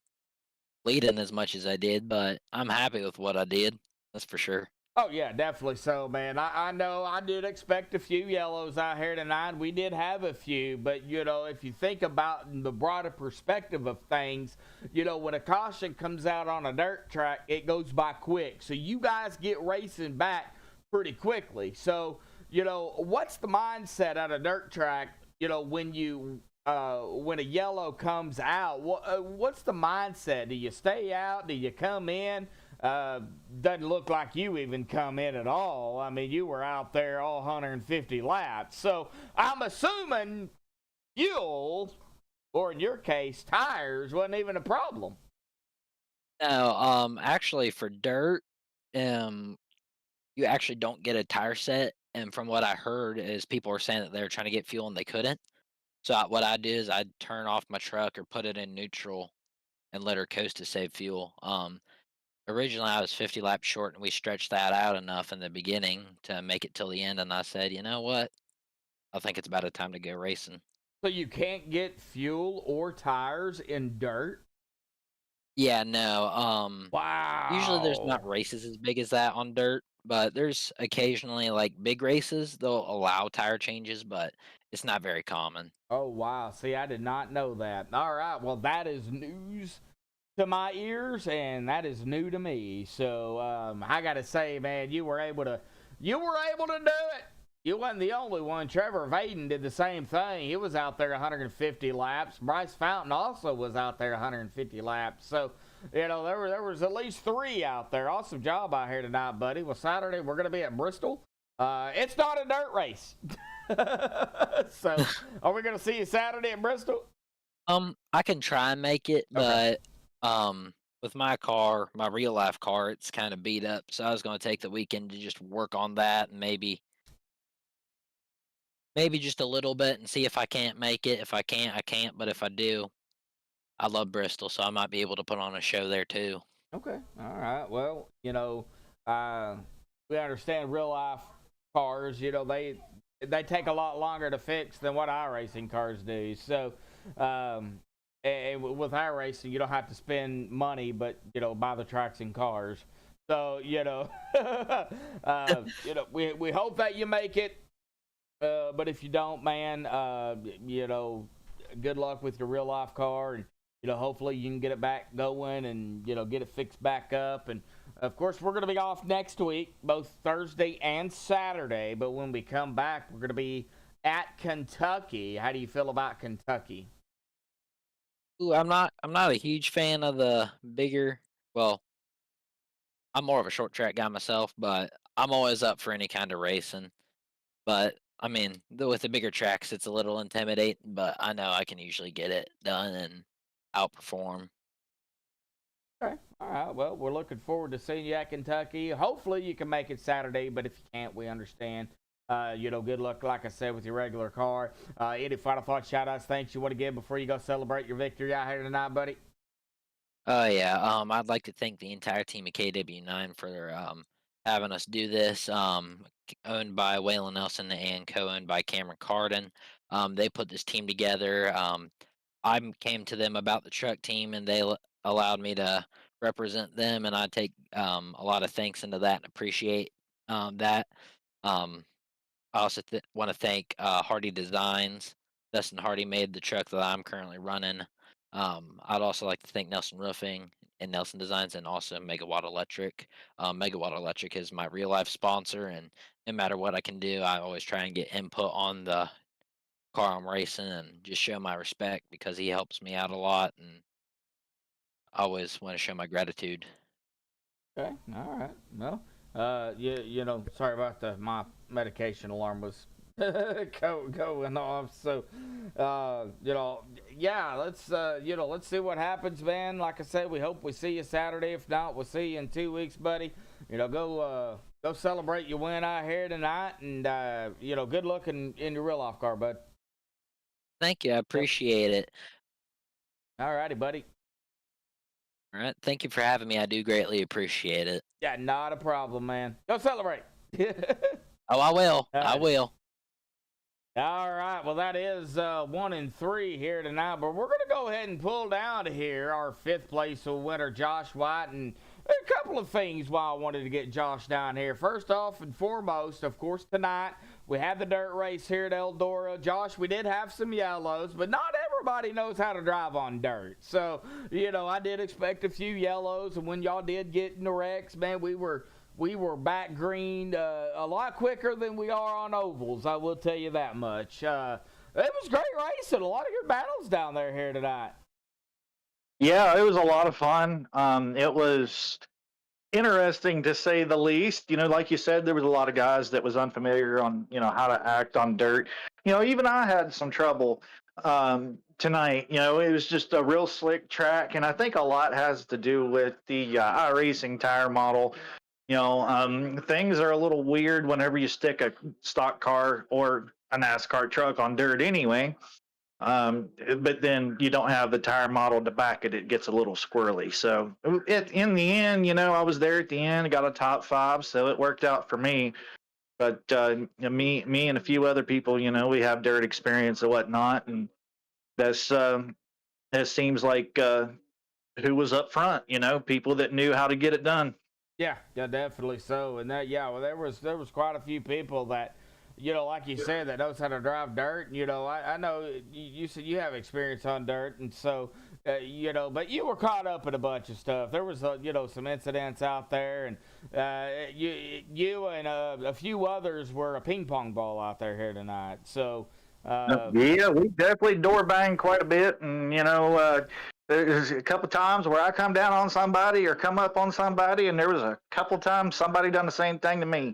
leading as much as I did, but I'm happy with what I did. That's for sure. Oh yeah, definitely so, man. I know I did expect a few yellows out here tonight. We did have a few, but if you think about the broader perspective of things, when a caution comes out on a dirt track, it goes by quick. So you guys get racing back pretty quickly. So, what's the mindset at a dirt track, when a yellow comes out? What's the mindset? Do you stay out? Do you come in? Doesn't look like you even come in at all. I mean, you were out there all 150 laps. So I'm assuming fuel, or in your case, tires, wasn't even a problem. No, actually for dirt, you actually don't get a tire set. And from what I heard is people were saying that they were trying to get fuel and they couldn't. So what I do is I turn off my truck or put it in neutral and let her coast to save fuel. Originally I was 50 laps short and we stretched that out enough in the beginning to make it till the end. And I said, you know what? I think it's about a time to go racing. So you can't get fuel or tires in dirt? Yeah, no. Wow. Usually there's not races as big as that on dirt, but there's occasionally like big races they'll allow tire changes, but it's not very common. Oh, wow. See, I did not know that. All right. Well, that is news to my ears, and that is new to me. So I got to say, man, you were able to do it. You wasn't the only one. Trevor Vaden did the same thing. He was out there 150 laps. Bryce Fountain also was out there 150 laps. So, there was at least 3 out there. Awesome job out here tonight, buddy. Well, Saturday we're going to be at Bristol. It's not a dirt race. So, are we going to see you Saturday at Bristol? I can try and make it, Okay. but with my car, my real life car, it's kind of beat up. So I was going to take the weekend to just work on that and maybe just a little bit and see if I can't make it. If I can't, I can't. But if I do, I love Bristol, so I might be able to put on a show there too. Okay. All right. Well, we understand real life cars, they take a lot longer to fix than what iRacing cars do. So, and with iRacing, you don't have to spend money, but buy the tracks and cars. So, we hope that you make it. But if you don't, man, good luck with your real life car, and hopefully you can get it back going and get it fixed back up. And of course, we're going to be off next week, both Thursday and Saturday. But when we come back, we're going to be at Kentucky. How do you feel about Kentucky? Ooh, I'm not a huge fan of the bigger. Well, I'm more of a short track guy myself, but I'm always up for any kind of racing. But I mean, with the bigger tracks, it's a little intimidating, but I know I can usually get it done and outperform. Okay. All right. Well, we're looking forward to seeing you at Kentucky. Hopefully, you can make it Saturday, but if you can't, we understand. Good luck, like I said, with your regular car. Any final thoughts, shout outs, thanks you want to give before you go celebrate your victory out here tonight, buddy? Oh yeah, I'd like to thank the entire team of KW9 for having us do this. Owned by Waylon Nelson and co-owned by Cameron Carden. They put this team together. I came to them about the truck team, and they allowed me to represent them, and I take a lot of thanks into that and appreciate that. Um, I also want to thank Hardy Designs. Dustin Hardy made the truck that I'm currently running. I'd also like to thank Nelson Roofing and Nelson Designs, and also Megawatt Electric. Megawatt Electric is my real life sponsor, and no matter what I can do, I always try and get input on the car I'm racing and just show my respect because he helps me out a lot, and I always want to show my gratitude. Okay. All right. Well, sorry about my medication alarm was going off. So, yeah, let's see what happens, man. Like I said, we hope we see you Saturday. If not, we'll see you in 2 weeks, buddy. Go celebrate your win out here tonight, and good luck in your real life car, bud. Thank you. I appreciate it. All righty, buddy. All right. Thank you for having me. I do greatly appreciate it. Yeah, not a problem, man. Go celebrate. Oh, I will. All I right. will. All right. Well, that is 1 and 3 here tonight, but we're going to go ahead and pull down to here. Our 5th place winner, Josh White, and there are a couple of things why I wanted to get Josh down here. First off and foremost, of course, tonight we had the dirt race here at Eldora. Josh, we did have some yellows, but not everybody knows how to drive on dirt. So, I did expect a few yellows, and when y'all did get in the wrecks, man, we were back green a lot quicker than we are on ovals. I will tell you that much. It was great racing. A lot of good battles down there here tonight. Yeah, it was a lot of fun. It was interesting to say the least. Like you said, there was a lot of guys that was unfamiliar on, how to act on dirt. Even I had some trouble tonight. It was just a real slick track, and I think a lot has to do with the iRacing tire model. Things are a little weird whenever you stick a stock car or a NASCAR truck on dirt anyway. But then you don't have the tire model to back it. It gets a little squirrely. So in the end, I was there at the end, got a top 5, so it worked out for me. But me and a few other people, we have dirt experience and whatnot, and that's it seems like who was up front, people that knew how to get it done. Yeah, definitely so. And there was quite a few people that, like you said, that knows how to drive dirt. I know you said you have experience on dirt, and so, but you were caught up in a bunch of stuff. There was, some incidents out there, and you and a few others were a ping pong ball out there here tonight. So, yeah, we definitely door banged quite a bit, and there's a couple times where I come down on somebody or come up on somebody, and there was a couple times somebody done the same thing to me.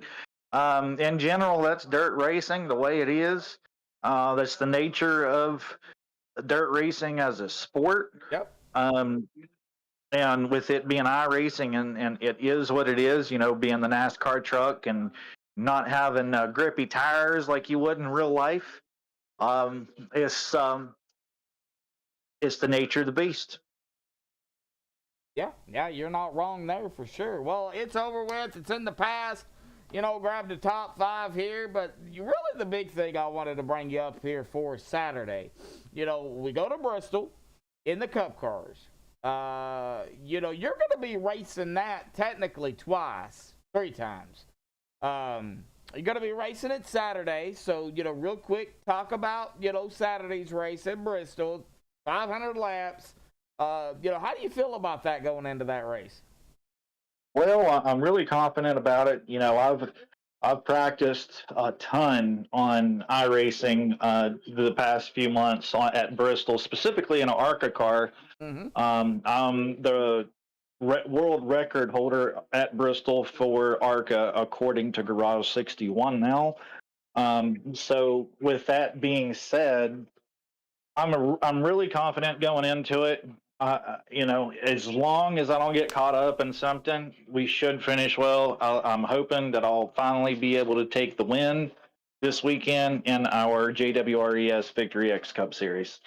In general, that's dirt racing the way it is. That's the nature of dirt racing as a sport. Yep. And with it being iRacing, and it is what it is, being the NASCAR truck and not having grippy tires like you would in real life. It's the nature of the beast. Yeah, you're not wrong there for sure. Well, it's over with. It's in the past. Grab the top 5 here, but really the big thing I wanted to bring you up here for Saturday. We go to Bristol in the Cup cars. You're going to be racing that technically 3 times. You're going to be racing it Saturday, so, real quick, talk about, Saturday's race in Bristol, 500 laps. How do you feel about that going into that race? Well, I'm really confident about it. I've practiced a ton on iRacing the past few months at Bristol, specifically in an ARCA car. Mm-hmm. I'm the world record holder at Bristol for ARCA, according to Garage 61 now. So with that being said, I'm really confident going into it. As long as I don't get caught up in something, we should finish well. I'm hoping that I'll finally be able to take the win this weekend in our JWRES Victory X Cup Series.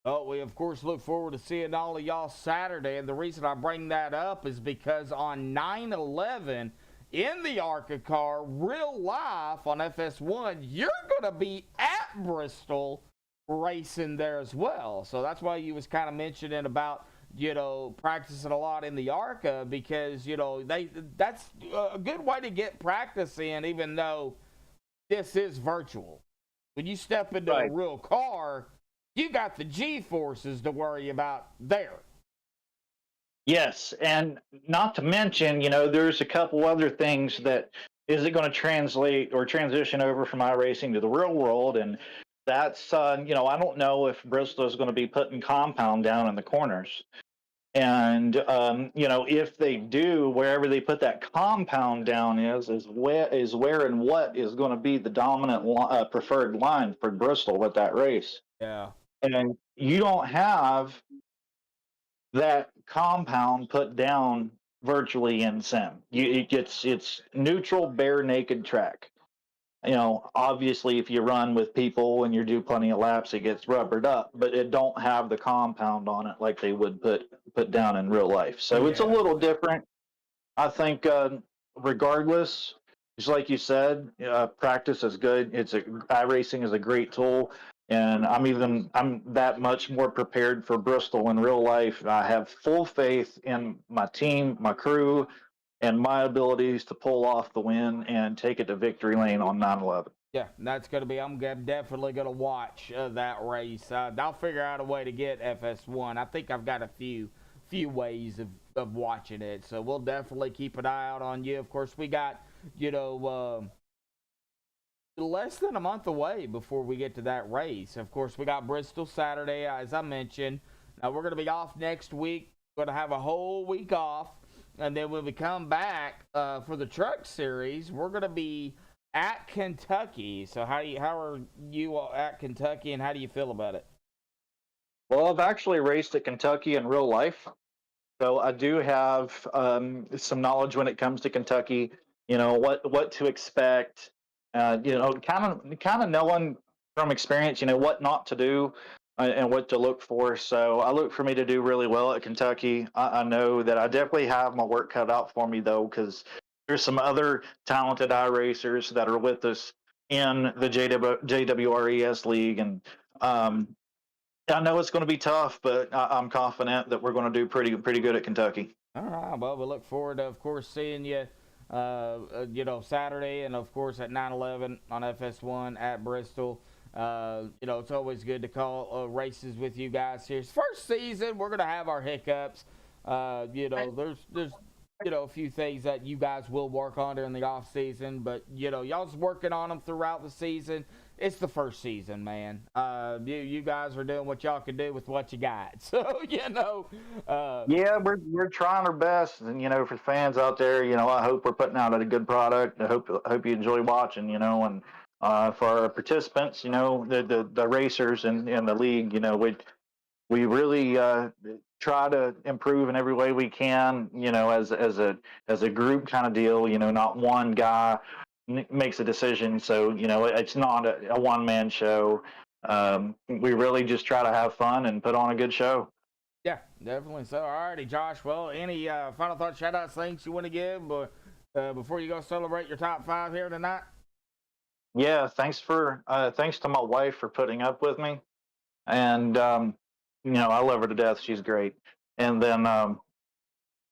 Oh, we of course look forward to seeing all of y'all Saturday, and the reason I bring that up is because on 9/11 in the ARCA car, real life on FS1, you're going to be at Bristol racing there as well. So that's why you was kind of mentioning about practicing a lot in the ARCA, because that's a good way to get practice in, even though this is virtual. When you step into a real car, you got the G-forces to worry about there. Yes, and not to mention, there's a couple other things that is it going to translate or transition over from iRacing to the real world, and that's, I don't know if Bristol is going to be putting compound down in the corners. And, if they do, wherever they put that compound down is where and what is going to be the dominant preferred line for Bristol with that race. Yeah. And you don't have that compound put down virtually in sim. It's neutral, bare, naked track. Obviously, if you run with people and you do plenty of laps, it gets rubbered up, but it don't have the compound on it like they would put down in real life. So it's a little different. I think, regardless, just like you said, practice is good. iRacing is a great tool. And I'm that much more prepared for Bristol in real life. I have full faith in my team, my crew, and my abilities to pull off the win and take it to victory lane on 9/11. Yeah, that's going to be, definitely going to watch that race. I'll figure out a way to get FS1. I think I've got a few ways of watching it. So we'll definitely keep an eye out on you. Of course, we got, less than a month away before we get to that race. Of course, we got Bristol Saturday, as I mentioned. Now, we're going to be off next week. We're going to have a whole week off. And then when we come back for the truck series, we're going to be at Kentucky. So how are you at Kentucky, and how do you feel about it? Well, I've actually raced at Kentucky in real life, so I do have some knowledge when it comes to Kentucky. What to expect. Kind of knowing from experience, what not to do and what to look for. So I look for me to do really well at Kentucky. I know that I definitely have my work cut out for me though, because there's some other talented iRacers that are with us in the JWRES league, and I know it's going to be tough, but I'm confident that we're going to do pretty good at Kentucky. All right, well, we look forward to, of course, seeing you, Saturday, and of course at 9/11 on FS1 at Bristol. It's always good to call races with you guys here. It's first season, we're going to have our hiccups. There's a few things that you guys will work on during the off season, but y'all's working on them throughout the season. It's the first season, man. You guys are doing what y'all can do with what you got. So yeah, we're trying our best, and for fans out there, I hope we're putting out a good product. I hope you enjoy watching, and for our participants, the racers and the league, we really try to improve in every way we can, as a group kind of deal, not one guy makes a decision. So, it's not a one-man show. We really just try to have fun and put on a good show. Yeah, definitely so. All righty, Josh. Well, any final thoughts, shout-outs, things you want to give before you go celebrate your top 5 here tonight? Yeah, thanks to my wife for putting up with me. And, I love her to death. She's great. And then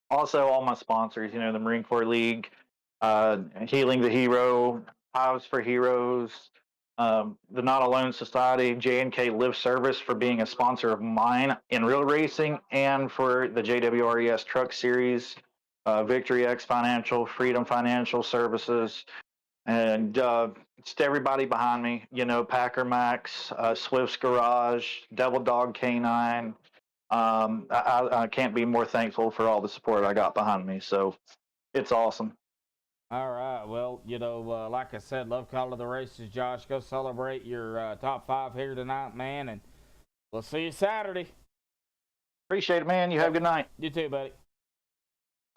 also all my sponsors, the Marine Corps League, Healing the Hero, Hives for Heroes, the Not Alone Society, J&K Live Service for being a sponsor of mine in real racing, and for the JWRES Truck Series, Victory X Financial, Freedom Financial Services, and just everybody behind me, Packer Max, Swift's Garage, Devil Dog K9. I can't be more thankful for all the support I got behind me. So it's awesome. All right. Well, like I said, love calling the races, Josh. Go celebrate your top 5 here tonight, man, and we'll see you Saturday. Appreciate it, man. You have a good night. You too, buddy.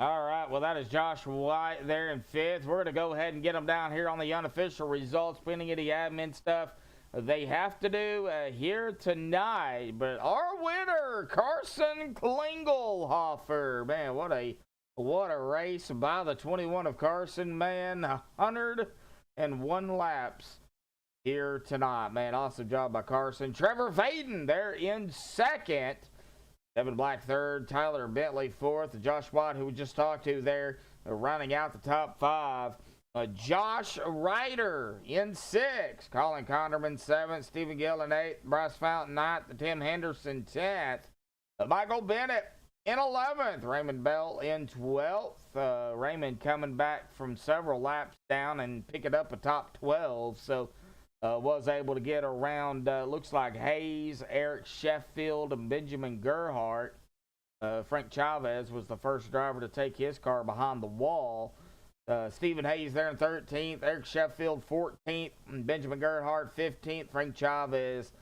All right, well, that is Josh White there in 5th. We're going to go ahead and get them down here on the unofficial results, pending any admin stuff they have to do here tonight. But our winner, Carson Klingelhofer. Man, what a race by the 21 of Carson, man. 101 laps here tonight, man. Awesome job by Carson. Trevor Vaden there in 2nd. Devin Black 3rd, Tyler Bentley 4th, Josh White, who we just talked to there, rounding out the top 5. Josh Ryder in 6th, Colin Conderman 7th, Stephen Gill in 8th, Bryce Fountain 9th, Tim Henderson 10th, Michael Bennett in 11th, Raymond Bell in 12th. Raymond coming back from several laps down and picking up a top 12, so was able to get around, looks like Hayes, Eric Sheffield, and Benjamin Gerhardt. Frank Chavez was the first driver to take his car behind the wall. Stephen Hayes there in 13th, Eric Sheffield 14th, and Benjamin Gerhardt 15th. Frank Chavez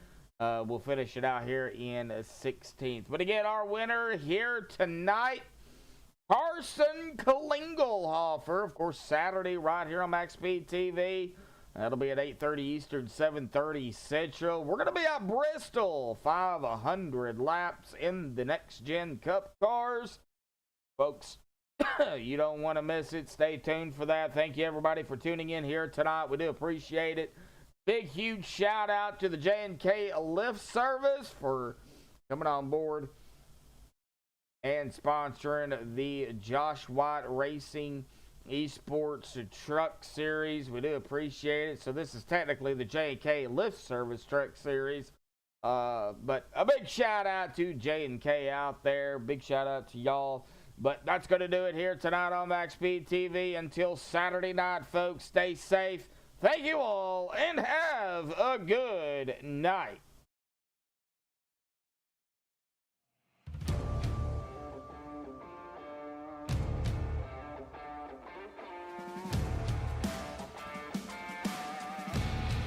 will finish it out here in 16th. But again, our winner here tonight, Carson Klingelhofer. Of course, Saturday right here on MaxspeedTV. That'll be at 8:30 Eastern, 7:30 Central. We're going to be at Bristol, 500 laps in the Next Gen Cup cars. Folks, you don't want to miss it. Stay tuned for that. Thank you, everybody, for tuning in here tonight. We do appreciate it. Big, huge shout out to the J&K lift service for coming on board and sponsoring the Josh White Racing Esports Truck Series. We do appreciate it. So this is technically the J&K lift service truck series. But a big shout out to J&K out there. Big shout out to y'all. But that's going to do it here tonight on MaxspeedTV. Until Saturday night, folks, stay safe. Thank you all, and have a good night.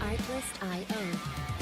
Artlist.io